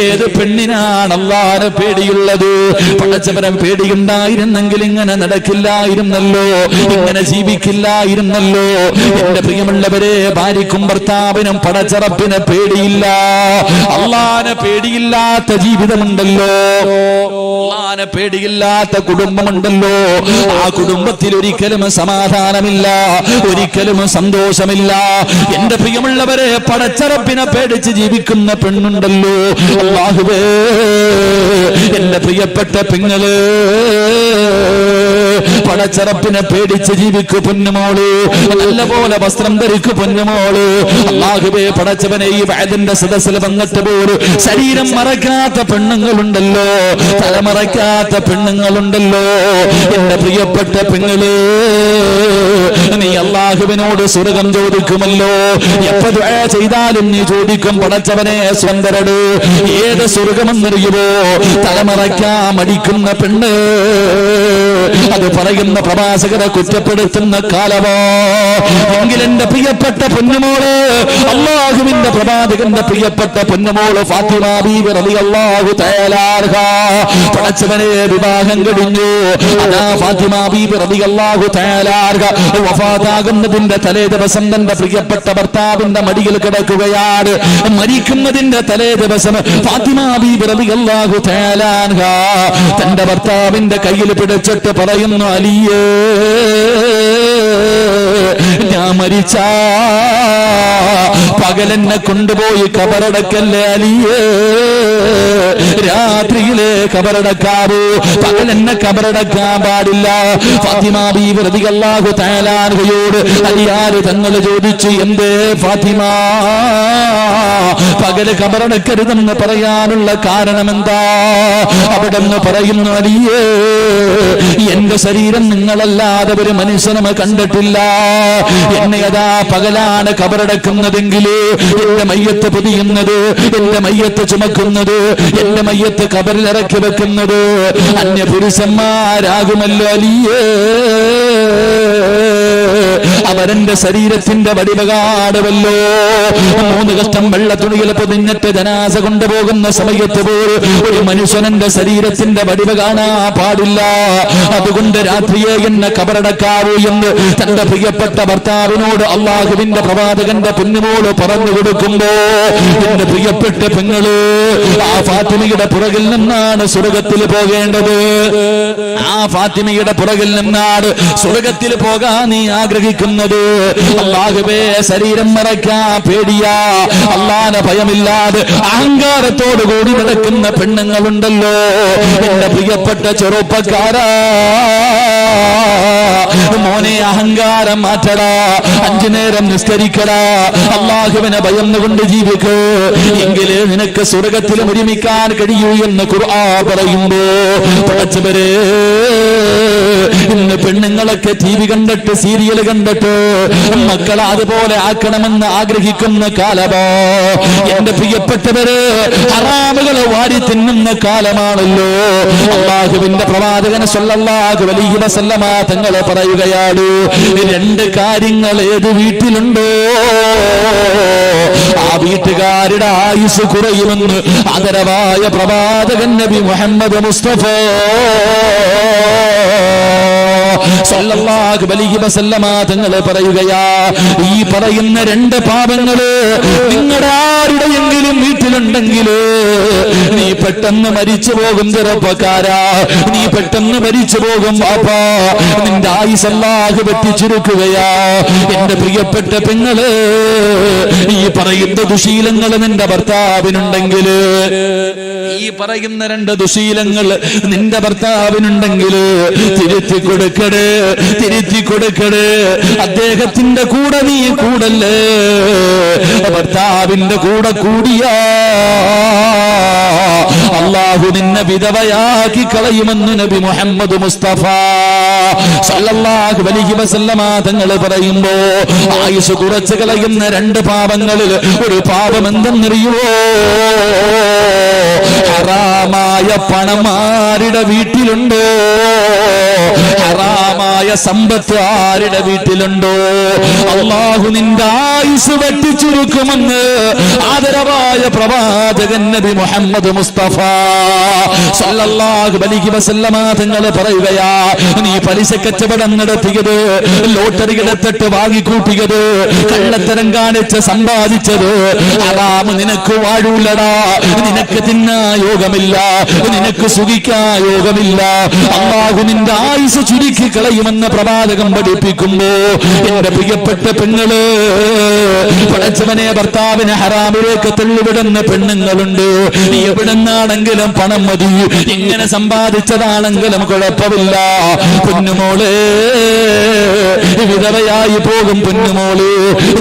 ഏത് പെണ്ണിനാണ് അള്ളാനെ പേടിയുള്ളത്? പടച്ചവനെ പേടിയുണ്ടായിരുന്നെങ്കിൽ ഇങ്ങനെ നടക്കില്ലായിരുന്നല്ലോ, ഇങ്ങനെ ജീവിക്കില്ലായിരുന്നല്ലോ. എന്റെ പ്രിയമുള്ളവരെ, ഭാര്യക്കും ഭർത്താവിനും പടച്ചറപ്പിനെ പേടിയില്ല. അള്ളാനെ പേടിയില്ലാത്ത ജീവിതമുണ്ടല്ലോ, അള്ളാനെ പേടിയില്ലാത്ത കുടുംബമുണ്ടല്ലോ. ആ കുടുംബത്തിൽ ഒരിക്കലും സമാധാനമില്ല, ഒരിക്കലും സന്തോഷമില്ല. എന്റെ പ്രിയമുള്ളവരെ, പടച്ചറപ്പിനെ പേടിച്ച് ജീവിക്കുന്ന പെണ്ണുണ്ടല്ലോ. അല്ലാഹുവേ, എന്റെ പ്രിയപ്പെട്ട പെങ്ങള്, പടച്ചറപ്പിനെ പേടിച്ച് ജീവിക്കു പൊന്നുമോള്, നല്ലപോലെ വസ്ത്രം ധരിക്കു പൊന്നുമോള്. അല്ലാഹുവേ, പടച്ചവനെ, ഈ വഅദിന്റെ സദസ്സിൽ വന്നിട്ട് പോലും ശരീരം മറക്കാത്ത പെണ്ണുങ്ങളുണ്ടല്ലോ, തലമറക്കാത്ത പെണ്ണുങ്ങളുണ്ടല്ലോ. എന്റെ പ്രിയപ്പെട്ട പെങ്ങള്, നീ അല്ലാഹുവിനോട് സ്വർഗം ചോദിക്കുമല്ലോ. എപ്പോ ദുആ ചെയ്താലും നീ ചോദിക്കും, പടച്ചവനെ സ്വന്തരട്. ഏത് സ്വർഗമെന്നറിയുമോ? തലമറയ്ക്കാൻ മടിക്കുന്ന പെണ്ണ്, അത് പറയുന്ന പ്രവാചകരെ കുറ്റപ്പെടുത്തുന്ന കാലമോ? എങ്കിൽ എന്റെ പ്രിയപ്പെട്ട പൊന്നുമോള്, അല്ലാഹുവിന്റെ പ്രവാചകന്റെ പ്രിയപ്പെട്ട പൊന്നുമോള് ഫാത്തിമ ബീവി റളിയല്ലാഹു തആല അൻഹ, പടച്ചവനെ വിവാഹം കഴിഞ്ഞു. അതാ ഫാത്തിമ ബീവി റളിയല്ലാഹു തആല അൻഹ വഫാത്താകുന്നതിന്റെ തലേ ദിവസം തന്റെ പ്രിയപ്പെട്ട ഭർത്താവിന്റെ മടിയിൽ കിടക്കുകയാണ്. മരിക്കുന്നതിന്റെ തലേ ദിവസം ഫാത്തിമ ബീവി റളിയല്ലാഹു തആല അൻഹ തന്റെ ഭർത്താവിന്റെ കയ്യിൽ പിടിച്ചിട്ട് പറയുന്നു, അലിയേ, ഞാൻ മരിച്ച പകലെന്നെ കൊണ്ടുപോയി കബറടക്കല്ലേ അലിയേ, രാത്രിയിലെ കബറടക്കാവൂ, പകലെന്നെ കബറടക്കാൻ പാടില്ല. ഫാത്തിമ ബീവി റളിയല്ലാഹു തആല അൻഹയോട് അലിയാര് തങ്ങൾ ചോദിച്ചു, എന്തേ ഫാത്തിമ പകല് കബറടക്കരുതെന്ന് പറയാനുള്ള കാരണം എന്താ? അവിടെ നിന്ന് പറയുന്നു, അലിയേ, എന്റെ ശരീരം നിങ്ങളല്ലാതെ ഒരു മനുഷ്യനും കണ്ടിട്ടില്ല. എന്നെ അതാ പകലാണ് കബറടക്കുന്നതെങ്കിൽ എന്റെ മയ്യത്ത് പൊതിയുന്നത്, എന്റെ മയ്യത്ത് ചുമക്കുന്നത്, എന്റെ മയ്യത്ത് കബറിൽ ഇറക്കി വെക്കുന്നത് അന്യപുരുഷന്മാരാകുമല്ലോ അലിയേ. അവരെന്റെ ശരീരത്തിന്റെ വടിവ കാണുമല്ലോ. 3 കഷ്ടം വെള്ള തുണിയിൽ പൊതിഞ്ഞിട്ട് ജനാസ കൊണ്ടുപോകുന്ന സമയത്ത് പോലും ഒരു മനുഷ്യനെന്റെ ശരീരത്തിന്റെ വടിവ കാണാൻ പാടില്ല. അതുകൊണ്ട് രാത്രിയെ എന്നെ കബറടക്കാവൂ എന്ന് തന്റെ പ്രിയപ്പെട്ട ഭർത്താവിനോട് അള്ളാഹുവിന്റെ പ്രവാചകന്റെ പൊന്നുമോള് പറഞ്ഞു കൊടുക്കുമ്പോ എന്റെ പ്രിയപ്പെട്ട പെങ്ങള് ആ ഫാത്തിമയുടെ പുറകിൽ നിന്നാണ് സ്വർഗത്തിൽ പോകേണ്ടത്. ആ ഫാത്തിമയുടെ പുറകിൽ നിന്നാണ് സ്വർഗത്തിൽ പോകാൻ നീ ആഗ്രഹിക്കുന്നത്. അല്ലാഹുവേ, ശരീരം മറയ്ക്കാൻ പേടിയാ, അല്ലാഹുവിനെ ഭയമില്ലാതെ അഹങ്കാരത്തോടു കൂടി നടക്കുന്ന പെണ്ണുങ്ങളുണ്ടല്ലോ. എന്റെ പ്രിയപ്പെട്ട ചെറുപ്പക്കാരാ, മോനെ അഹങ്കാരം മാറ്റടാ, 5 നേരം നിസ്കരിക്കടാ, അല്ലാഹുവിനെ ഭയന്നുകൊണ്ട് ജീവിക്കൂ, എങ്കിലേ നിനക്ക് സ്വർഗത്തിൽ ഒരുമിക്കാൻ കഴിയൂ എന്ന് ഖുർആൻ പറയുമ്പോ പഠിച്ചവരെ, ഇന്ന് പെണ്ണുങ്ങളൊക്കെ TV കണ്ടിട്ട് സീരിയൽ കണ്ടിട്ട് മക്കളെ അതുപോലെ ആക്കണമെന്ന് ആഗ്രഹിക്കുന്ന കാലമോ. എന്റെ പ്രിയപ്പെട്ടവര്, ഹറാമുകളെ വാരി തിന്നുന്ന കാലമാണല്ലോ. അല്ലാഹുവിന്റെ പ്രവാചകൻ സ്വല്ലല്ലാഹു അലൈഹി വസല്ലമ തങ്ങളെ പറയുകയാണ്, 2 കാര്യങ്ങൾ ഏത് വീട്ടിലുണ്ടോ ആ വീട്ടുകാരുടെ ആയുസ് കുറയുമെന്ന് ആദരവായ പ്രവാചകൻ നബി മുഹമ്മദ് മുസ്തഫ സല്ലല്ലാഹു അലൈഹി വസല്ലമ തങ്ങളെ പറയുകയാ, ഈ പറയുന്ന 2 പാപങ്ങള് നിങ്ങളുടെ ആരുടെയെങ്കിലും വീട്ടിലുണ്ടെങ്കിൽ നീ പെട്ടെന്ന് മരിച്ചു പോകും ചെറുപ്പക്കാരാ, നീ പെട്ടെന്ന് മരിച്ചു പോകും പാപ്പാ, നിന്റെ ആയുസ് അല്ലാഹു വെട്ടിച്ചുരുക്കുകയാ. എന്റെ പ്രിയപ്പെട്ട പെങ്ങള്, ഈ പറയുന്ന ദുശീലങ്ങൾ നിന്റെ ഭർത്താവിനുണ്ടെങ്കിൽ, ഈ പറയുന്ന 2 ദുശീലങ്ങൾ നിന്റെ ഭർത്താവിനുണ്ടെങ്കിൽ തിരുത്തി കൊടുക്കടേ, തിരുത്തി കൊടുക്കടേ. അദ്ദേഹത്തിന്റെ കൂടെ നീ കൂടല്ലേ, ഭർത്താവിന്റെ കൂടെ കൂടിയാ അല്ലാഹു നിന്നെ വിധവയാക്കി കളയുമെന്ന് നബി മുഹമ്മദ് മുസ്തഫ സല്ലല്ലാഹു അലൈഹി വസല്ലമ തങ്ങൾ പറയുമ്പോ, ആയുസ് കുറച്ച് കളയുന്ന 2 പാപങ്ങളിൽ ഒരു പാപം എന്തെന്നറിയുമോ? ഹറാമായ പണം ആരുടെ വീട്ടിലുണ്ടോ, ഹറാമായ സമ്പത്ത് ആരുടെ വീട്ടിലുണ്ടോ, അല്ലാഹു നിന്റെ ആയുസ് വെട്ടിച്ചുരുക്കുമെന്ന് ആദരവായ പ്രവാചകൻ നബി മുഹമ്മദ് മുസ്തഫ സല്ലല്ലാഹു അലൈഹി വസല്ലമ തങ്ങൾ പറയുകയാ, നീ പലിശ കച്ചവടം നടത്തിയത്, ലോട്ടറി എടുത്തിട്ട് വാങ്ങിക്കൂട്ടിയത്, കള്ളത്തരം കാണിച്ച് സമ്പാദിച്ചത് ഹറാം നിനക്ക് വാഴൂലടാ, നിനക്ക് തിന്നാ യോഗമില്ല, നിനക്ക് സുഖിക്കാ യോഗമില്ല. അല്ലാഹു നിന്റെ ആയുസ് ചുരുക്കി കളയുമെന്ന് പ്രവാചകം പഠിപ്പിക്കുമ്പോ, എന്റെ പ്രിയപ്പെട്ട പെങ്ങള്, പടച്ചവനെ ഭർത്താവിനെ ഹറാമിലേക്ക് തള്ളിവിടുന്ന പെണ്ണുങ്ങളുണ്ട്. എവിടെന്നാണെങ്കിലും പണം മതി, എങ്ങനെ സമ്പാദിച്ചതാണെങ്കിലും കുഴപ്പമില്ല. പൊന്നുമോള് വിധവയായി പോകും, പൊന്നുമോള്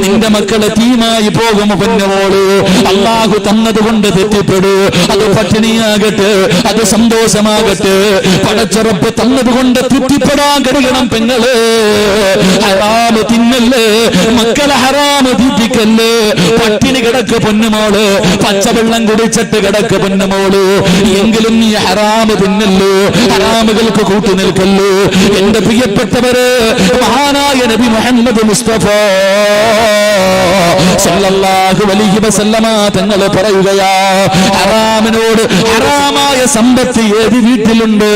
നിന്റെ മക്കളെ തീമായി പോകും, പൊന്നുമോള് അല്ലാഹു തന്നതുകൊണ്ട് തെറ്റിപ്പെടൂ. അത് പട്ടിണിയാകട്ടെ, അത് സന്തോഷമാകട്ടെ, പടച്ചുറപ്പ് തന്നതുകൊണ്ട് തൃപ്തിപ്പെടാൻ കഴിയണം പെങ്ങള്. ഹറാമ് തിന്നല്ലേ, മക്കളെ ഹറാമ് തീറ്റിക്കല്ലേ, പട്ടിണി കിടക്ക് പൊന്നുമോള്, പച്ചവെള്ളം കുടിച്ചിട്ട് കിടക്ക് പൊന്നുമോള്, എങ്കിലും നീ ഹറാമ് തിന്നല്ലോ, ഹറാമുകൾക്ക് കൂട്ടു നിൽക്കല്ലോ. എന്റെ പ്രിയപ്പെട്ടവര്, മഹാനായ നബി മുഹമ്മദ് മുസ്തഫ സല്ലല്ലാഹു അലൈഹി വസല്ലമ തങ്ങൾ പറയുകയാ, ഹറാമിനോട്, ഹറാമായ സമ്പത്ത് ഏത് വീട്ടിലുണ്ടോ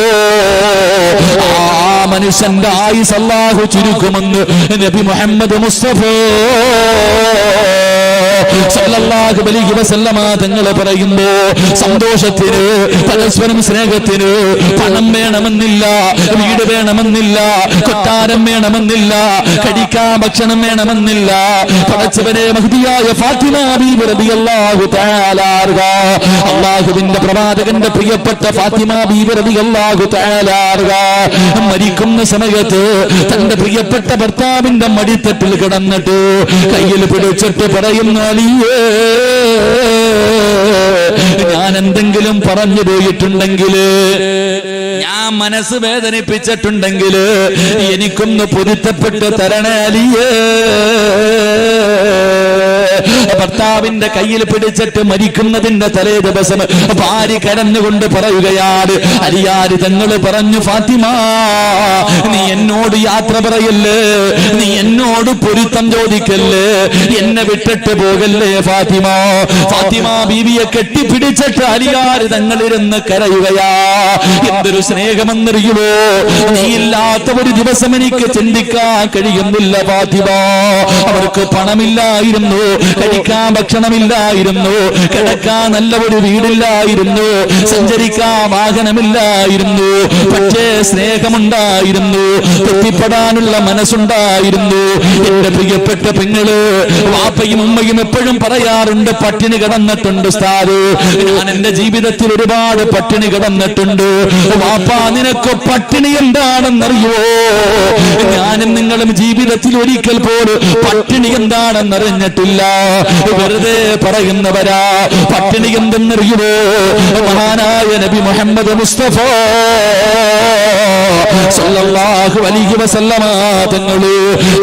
ആ മനുഷ്യന്റെ ആയുസ് അല്ലാഹു ചുരുക്കുമെന്ന് നബി മുഹമ്മദ് മുസ്തഫ സല്ലല്ലാഹു അലൈഹി വസല്ലമ തങ്ങൾ പറയുമ്പോ, സന്തോഷത്തിന്, പരസ്പരം സ്നേഹത്തിന് പണം വേണമെന്നില്ല, വീട് വേണമെന്നില്ല, കൊട്ടാരം വേണമെന്നില്ല, കഴിക്കാൻ ഭക്ഷണം വേണമെന്നില്ല. പടച്ചവനെ, മഹ്ദിയായ ഫാത്തിമ ബീബി റളിയല്ലാഹു തആല അൻഹ, അല്ലാഹുവിന്റെ പ്രവാചകന്റെ പ്രിയപ്പെട്ട ഫാത്തിമ ബീബി റളിയല്ലാഹു തആല അൻഹ മരിക്കുന്ന സമയത്ത് തന്റെ പ്രിയപ്പെട്ട ഭർത്താവിന്റെ മടിത്തട്ടിൽ കിടന്നിട്ട് കയ്യിൽ പിടിച്ചിട്ട് പറയുന്ന, ഞാൻ എന്തെങ്കിലും പറഞ്ഞു പോയിട്ടുണ്ടെങ്കിൽ, ഞാൻ മനസ്സ് വേദനിപ്പിച്ചിട്ടുണ്ടെങ്കിൽ എനിക്കൊന്ന് പൊരുത്തപ്പെട്ട് തരണേ അലിയേ. ഭർത്താവിന്റെ കയ്യിൽ പിടിച്ചിട്ട് മരിക്കുന്നതിന്റെ തലേ ദിവസം ഭാര്യ കരഞ്ഞുകൊണ്ട് പറയുകയാണ്, അലിയാര് തങ്ങൾ പറഞ്ഞു, ഫാത്തിമ നീ എന്നോട് യാത്ര പറയല്ലേ, നീ എന്നോട് പൊരുത്തം ചോദിക്കല്ലേ, എന്നെ വിട്ടിട്ട് പോകല്ലേ ഫാത്തിമ. ഫാത്തിമ ബീവിയെ കെട്ടിപ്പിടിച്ചിട്ട് അലിയാര് തങ്ങളിരുന്ന് കരയുകയാ. എന്തൊരു സ്നേഹമെന്നറിയുമോ, നീ ഇല്ലാത്ത ഒരു ദിവസം എനിക്ക് ചിന്തിക്കാൻ കഴിയുന്നില്ല ഫാത്തിമ. അവർക്ക് പണമില്ലായിരുന്നു, കഴിക്കാൻ ഭക്ഷണമില്ലായിരുന്നു, കിടക്കാൻ നല്ല ഒരു വീടില്ലായിരുന്നു, സഞ്ചരിക്കാൻ വാഹനമില്ലായിരുന്നു, പക്ഷേ സ്നേഹമുണ്ടായിരുന്നു, തെറ്റിപ്പെടാനുള്ള മനസ്സുണ്ടായിരുന്നു. എന്റെ പ്രിയപ്പെട്ട പെങ്ങള്, വാപ്പയും ഉമ്മയും എപ്പോഴും പറയാറുണ്ട്, പട്ടിണി കിടന്നിട്ടുണ്ട് ഉസ്താദ്. ഞാൻ എന്റെ ജീവിതത്തിൽ ഒരുപാട് പട്ടിണി കിടന്നിട്ടുണ്ട്. വാപ്പ നിനക്ക് പട്ടിണി എന്താണെന്നറിയോ? ഞാനും നിങ്ങളും ജീവിതത്തിൽ ഒരിക്കൽ പോലും പട്ടിണി എന്താണെന്നറിഞ്ഞിട്ടില്ല. വെറുതെ പറയുന്നവരാ. പട്ടിണി എന്തെന്നറിയുമോ? മഹാനായ നബി മുഹമ്മദ് മുസ്തഫ സല്ലല്ലാഹു അലൈഹി വസല്ലമ തങ്ങള്,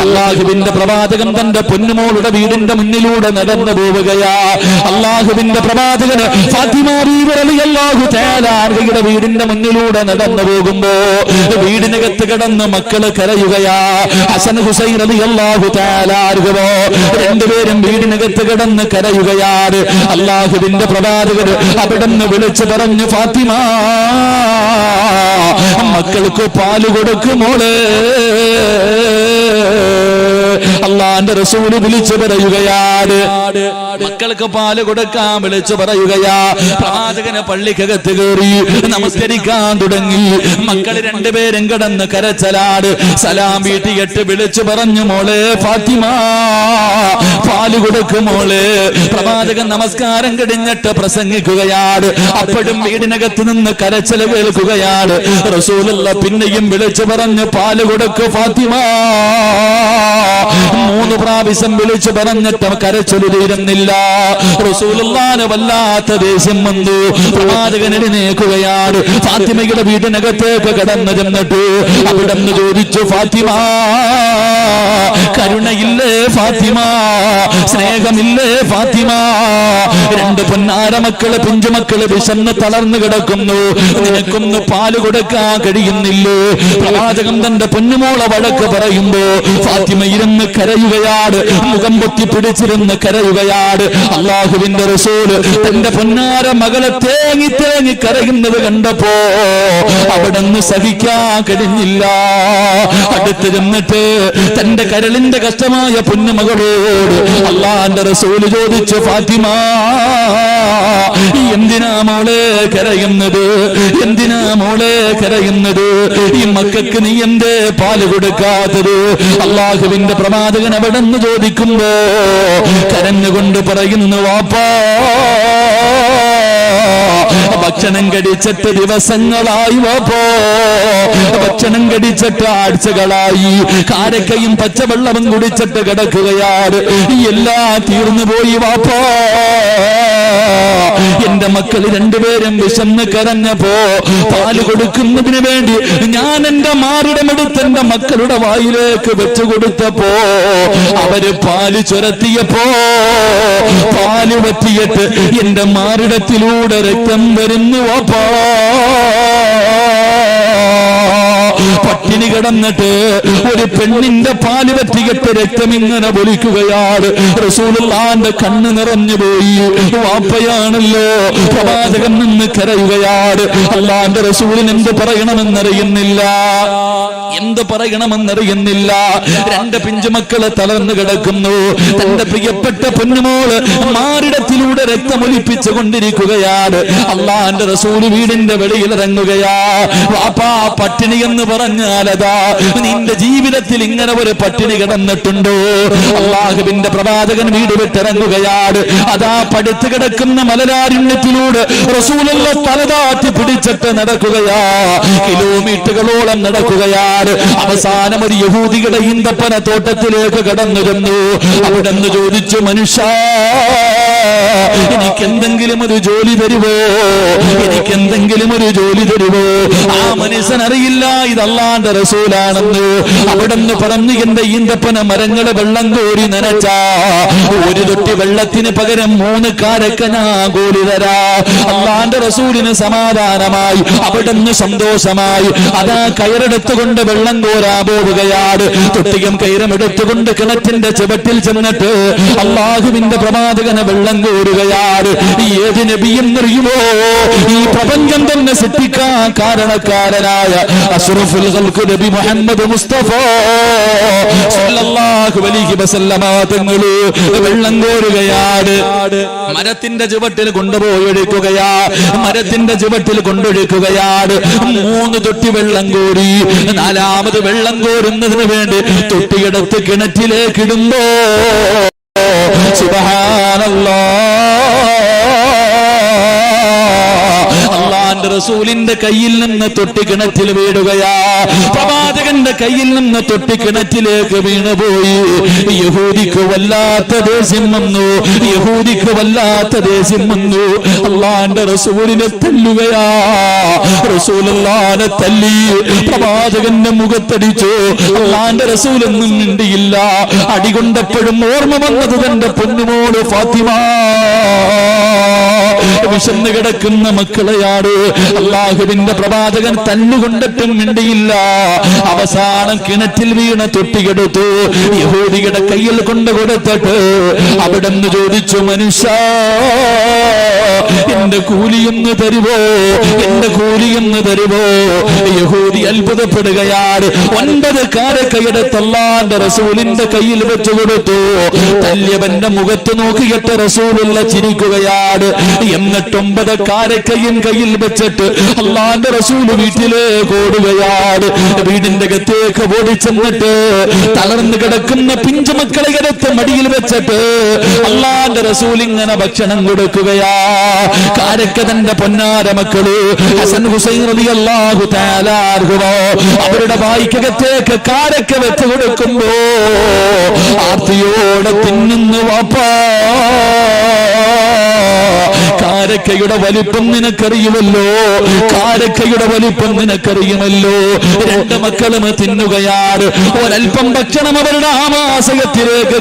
അല്ലാഹുവിന്റെ പ്രവാചകൻ തന്റെ പൊന്നുമോളുടെ വീടിന്റെ മുന്നിലൂടെ നടന്നു പോവുകയാ. അല്ലാഹുവിന്റെ പ്രവാചകൻ ഫാത്തിമ ബീവി റളിയല്ലാഹു തആല അൻഹയുടെ വീടിന്റെ മുന്നിലൂടെ നടന്നു പോകുമ്പോ വീടിനകത്ത് കിടന്ന് മക്കള് കരയുകയാ. ഹസൻ ഹുസൈൻ റളിയല്ലാഹു തആല അൻഹു രണ്ടുപേരും വീടിനകത്ത് കിടന്ന് കരയുകയാണ്. അല്ലാഹുവിന്റെ പ്രവാചകൻ അവിടുന്ന് വിളിച്ചു പറഞ്ഞു, ഫാത്തിമ മക്കൾക്ക് പാല് കൊടുക്കുമോളെ. അള്ളാന്റെ റസൂല് വിളിച്ചു പറയുകയാണ്, മക്കൾക്ക് പാല് കൊടുക്കാൻ വിളിച്ചു പറയുകയാ. പ്രവാചകന് പള്ളിക്കകത്ത് കയറി നമസ്കരിക്കാൻ തുടങ്ങി. മക്കള് രണ്ടുപേരും കിടന്ന് കരച്ചലാണ്. സലാം വീട്ടിയിട്ട് വിളിച്ചു പറഞ്ഞു, മോളെ ഫാത്തിമ പാല് കൊടുക്കുമോളെ. പ്രവാചകൻ നമസ്കാരം കഴിഞ്ഞിട്ട് പ്രസംഗിക്കുകയാണ്. അപ്പോഴും വീടിനകത്ത് നിന്ന് കരച്ചൽ കേൾക്കുകയാണ്. റസൂലുള്ള പിന്നെയും വിളിച്ചു പറഞ്ഞു, പാല് കൊടുക്കു ഫാത്തിമ. 3 പ്രാവശ്യം വിളിച്ചു പറഞ്ഞിട്ട് കരച്ചൊലു തീരുന്നില്ല. റസൂലുള്ളാഹിന് വല്ലാത്ത ദേഷ്യം വന്നു. പ്രവാചകൻ എഴുന്നേൽക്കുകയാണ്. ഫാത്തിമയുടെ വീടിനകത്തേക്ക് കടന്നു ചെന്നിട്ട് അവിടെന്ന് ചോദിച്ചു, ഫാത്തിമ കരുണയില്ലേ ഫാത്തിമ, സ്നേഹമില്ലേ ഫാത്തിമ? 2 പൊന്നാര മക്കള്, പിഞ്ചുമക്കള് വിശന്ന് തളർന്നു കിടക്കുന്നു, നിനക്കൊന്ന് പാല് കൊടുക്കാൻ കഴിയുന്നില്ലേ? പ്രവാചകൻ തന്റെ പൊന്നുമോളെ വഴക്ക് പറയുമ്പോ ഫാത്തിമ ഇരുന്ന് കരയുകയാണ്. മുഖം പൊത്തി പിടിച്ചിരുന്ന് കരയുകയാണ്. അല്ലാഹുവിന്റെ റസൂല് തന്റെ പൊന്നാര മകളെ തേങ്ങി തേങ്ങി കരയുന്നത് കണ്ടപ്പോ അവിടെന്ന് സഹിക്കാൻ കഴിഞ്ഞില്ല. അടുത്ത് ചെന്നിട്ട് തന്റെ കരളിന്റെ കഷ്ടമായ പൊന്നുമകളോട് അല്ലാഹുവിന്റെ റസൂല് ചോദിച്ചു, ഫാത്തിമ എന്തിനാ മോളെ കരയുന്നത്? എന്തിനാ മോളെ കരയുന്നത്? ഈ മക്കൾക്ക് നീ എന്തേ പാല് കൊടുക്കാത്തത്? അല്ലാഹുവിന്റെ പ്രവാചകൻ അവിടെ നിന്ന് ചോദിക്കുമ്പോ കരഞ്ഞുകൊണ്ട് പറയുന്നു, വാപ്പാ ഭക്ഷണം കടിച്ചിട്ട് ദിവസങ്ങളായി വാപ്പോ, ഭക്ഷണം കടിച്ചിട്ട് ആഴ്ചകളായി, കാരക്കയും പച്ചവെള്ളവും കുടിച്ചിട്ട് കിടക്കുകയാണ്. എല്ലാം തീർന്നു പോയി വാപ്പോ. എന്റെ മക്കൾ രണ്ടുപേരും വിശന്ന് കരഞ്ഞപ്പോ പാല് കൊടുക്കുന്നതിന് വേണ്ടി ഞാൻ എന്റെ മാറിടമെടുത്ത് എന്റെ മക്കളുടെ വായിലേക്ക് വെച്ചു കൊടുത്തപ്പോ അവര് പാല് ചുരത്തിയപ്പോ പാല് വറ്റിയിട്ട് എന്റെ മാറിടത്തിലൂടെ രക്തം വരുന്നു വാപ്പാ. പട്ടിണി കിടന്നിട്ട് ഒരു പെണ്ണിന്റെ പാല് പറ്റിയിട്ട് രക്തം ഇങ്ങനെ പൊലിക്കുകയാണ്. റസൂലുള്ളാഹിന്റെ കണ്ണ് നിറഞ്ഞു പോയി. വാപ്പയാണല്ലോ. പ്രവാചകൻ നിന്ന് കരയുകയാണ്. അല്ലാഹുവിന്റെ റസൂലിന് എന്ത് പറയണമെന്നറിയുന്നില്ല, എന്ത് പറയണമെന്നറിയുന്നില്ല. 2 പിഞ്ചുമക്കള് തളർന്നു കിടക്കുന്നു. തന്റെ പ്രിയപ്പെട്ട പൊന്നുമോള് മാറിടത്തിലൂടെ രക്തമൊലിപ്പിച്ചു കൊണ്ടിരിക്കുകയാണ്. അല്ലാഹുവിന്റെ റസൂല് വീടിന്റെ വെളിയിൽ ഇറങ്ങുകയാ. വാപ്പാ പട്ടിണി എന്ന് പറഞ്ഞാലതാ നിന്റെ ജീവിതത്തിൽ ഇങ്ങനെ ഒരു പട്ടിണി കിടന്നിട്ടുണ്ടോ? അല്ലാഹുവിന്റെ പ്രവാചകൻ വീട് വിട്ടിറങ്ങുകയാണ്. അതാ പടുത്തു കിടക്കുന്ന മലരാരണ്യത്തിലൂടെ റസൂലുള്ള തലതാറ്റി പിടിച്ചിട്ട് നടക്കുകയാ. കിലോമീറ്ററുകളോളം നടക്കുകയാണ്. അവസാനം ഒരു യഹൂദിയുടെ ഈന്തപ്പന തോട്ടത്തിലേക്ക് കടന്നു ചെന്നു. അവിടെ നിന്ന് ചോദിച്ചു, മനുഷ്യ എനിക്കെന്തെങ്കിലും ഒരു ജോലി തരുവോ, എനിക്കെന്തെങ്കിലും ഒരു ജോലി തരുവോ? ആ മനുഷ്യൻ അറിയില്ല ഇത് അല്ലാഹുവിന്റെ റസൂലാണെന്ന്. അവിടെന്ന് പറഞ്ഞു, എന്റെ ഈന്തപ്പന മരങ്ങളെ വെള്ളം കോരി നനച്ചാ ഒരു തൊട്ടി വെള്ളത്തിന് പകരം 3 കാരക്ക ഞാൻ കോരി തരാ. അല്ലാഹുവിന്റെ റസൂലിന് സമാധാനമായി, അവിടുന്ന് സന്തോഷമായി. അതാ കയറെടുത്തുകൊണ്ട് വെള്ളം കോരാ പോവുകയാണ്. തൊട്ടിയും കയറും എടുത്തുകൊണ്ട് കിണറ്റിന്റെ ചുവട്ടിൽ ചെന്നിട്ട് അല്ലാഹുവിന്റെ പ്രവാചകനെ വെള്ളം കോരുകയാണ്. ഏത് നബിയെന്നറിയുമോ? ഈ പ്രപഞ്ചം തന്നെ സൃഷ്ടിക്കാൻ കാരണക്കാരനായ അഷ്റഫുൽ ഖൽഖ് നബി മുഹമ്മദ് മുസ്തഫ സല്ലല്ലാഹു അലൈഹി വസല്ലമ തങ്ങളെ വെള്ളം കോരുകയാണ്. മരത്തിന്റെ ചുവട്ടിൽ കൊണ്ടുപോയി ഒഴിക്കുകയാ, മരത്തിന്റെ ചുവട്ടിൽ കൊണ്ടൊഴിക്കുകയാണ്. 3 തൊട്ടി വെള്ളം കോരി. 4ാമത് വെള്ളം കോരുന്നതിന് വേണ്ടി തൊട്ടിയെടുത്ത് കിണറ്റിലേക്ക് ഇടുമ്പോ അല്ലാഹുവിന്റെ റസൂലിന്റെ കയ്യിൽ നിന്ന് തൊട്ടി കിണറ്റിൽ വീഴുകയാ. പ്രവാചകന്റെ കയ്യിൽ നിന്ന് തൊട്ടി കിണറ്റിലേക്ക് വീണുപോയി. യഹൂദിക്ക് വല്ലാത്ത ദേഷ്യം വന്നു, യഹൂദിക്ക് വല്ലാത്ത ദേഷ്യം വന്നു. അല്ലാഹുവിന്റെ റസൂലിനെ തല്ലുകയാ. റസൂലുള്ളാഹിനെ തല്ലി, പ്രവാചകന്റെ മുഖത്തടിച്ചു. അല്ലാഹുവിന്റെ റസൂലൊന്നും മിണ്ടിയില്ല. അടികൊണ്ടപ്പോഴും ഓർമ്മ വന്നത് തന്റെ പൊന്നുമോള് ഫാത്തിമ. വിശന്ന് കിടക്കുന്ന മക്കളെയാണ് അല്ലാഹുവിന്റെ പ്രവാചകൻ തല്ലുകൊണ്ടിട്ടും മിണ്ടിയില്ല. അവസാനം കിണറ്റിൽ വീണ തൊട്ടിയെടുത്തു യഹൂദിയുടെ കയ്യിൽ കൊണ്ട് കൊടുത്തിട്ട് അവിടെന്ന് ചോദിച്ചു, മനുഷ്യ എന്റെ കൂലിയൊന്ന് തരുവോ, എന്റെ കൂലിയൊന്ന് തരുവോ? യഹൂദി അത്ഭുതപ്പെടുകയാണ്. 9 കാരക്കയെടുത്ത് അല്ലാഹുവിന്റെ റസൂലിന്റെ കയ്യിൽ വെച്ചു കൊടുത്തു. തല്യവന്റെ മുഖത്ത് നോക്കിയിട്ട് റസൂലുള്ള ചിരിക്കുകയാണ്. എന്നിട്ട് 9 കാരക്കയും കയ്യിൽ വെച്ചിട്ട് അല്ലാഹുവിന്റെ റസൂല് വീട്ടിലേക്ക് ഓടുകയാണ്. വീടിന്റെ അകത്തേക്ക് ഓടിച്ചെന്നിട്ട് തളർന്നു കിടക്കുന്ന പിഞ്ചുമക്കളെ എടുത്ത് മടിയിൽ വെച്ചിട്ട് അല്ലാഹുവിന്റെ റസൂൽ ഇങ്ങനെ ഭക്ഷണം കൊടുക്കുകയാ. കാരക്ക തന്റെ പൊന്നാര മക്കള് ഹസൻ ഹുസൈൻ റളിയല്ലാഹു തആല അൻഹുമോ അവരുടെ വായിക്കകത്തേക്ക് കാരക്ക വെച്ച് കൊടുക്കുമ്പോ ആർത്തിയോടെ തിന്നുന്നു വാപ്പാ. കാരക്കയുടെ വലിപ്പം നിനക്കറിയുമല്ലോ, കാരക്കയുടെ വലിപ്പം നിനക്കറിയുമല്ലോ. 2 മക്കളും തിന്നുകയാണ്. ഒരൽപ്പം ഭക്ഷണം അവരുടെ ആമാശയത്തിലേക്ക്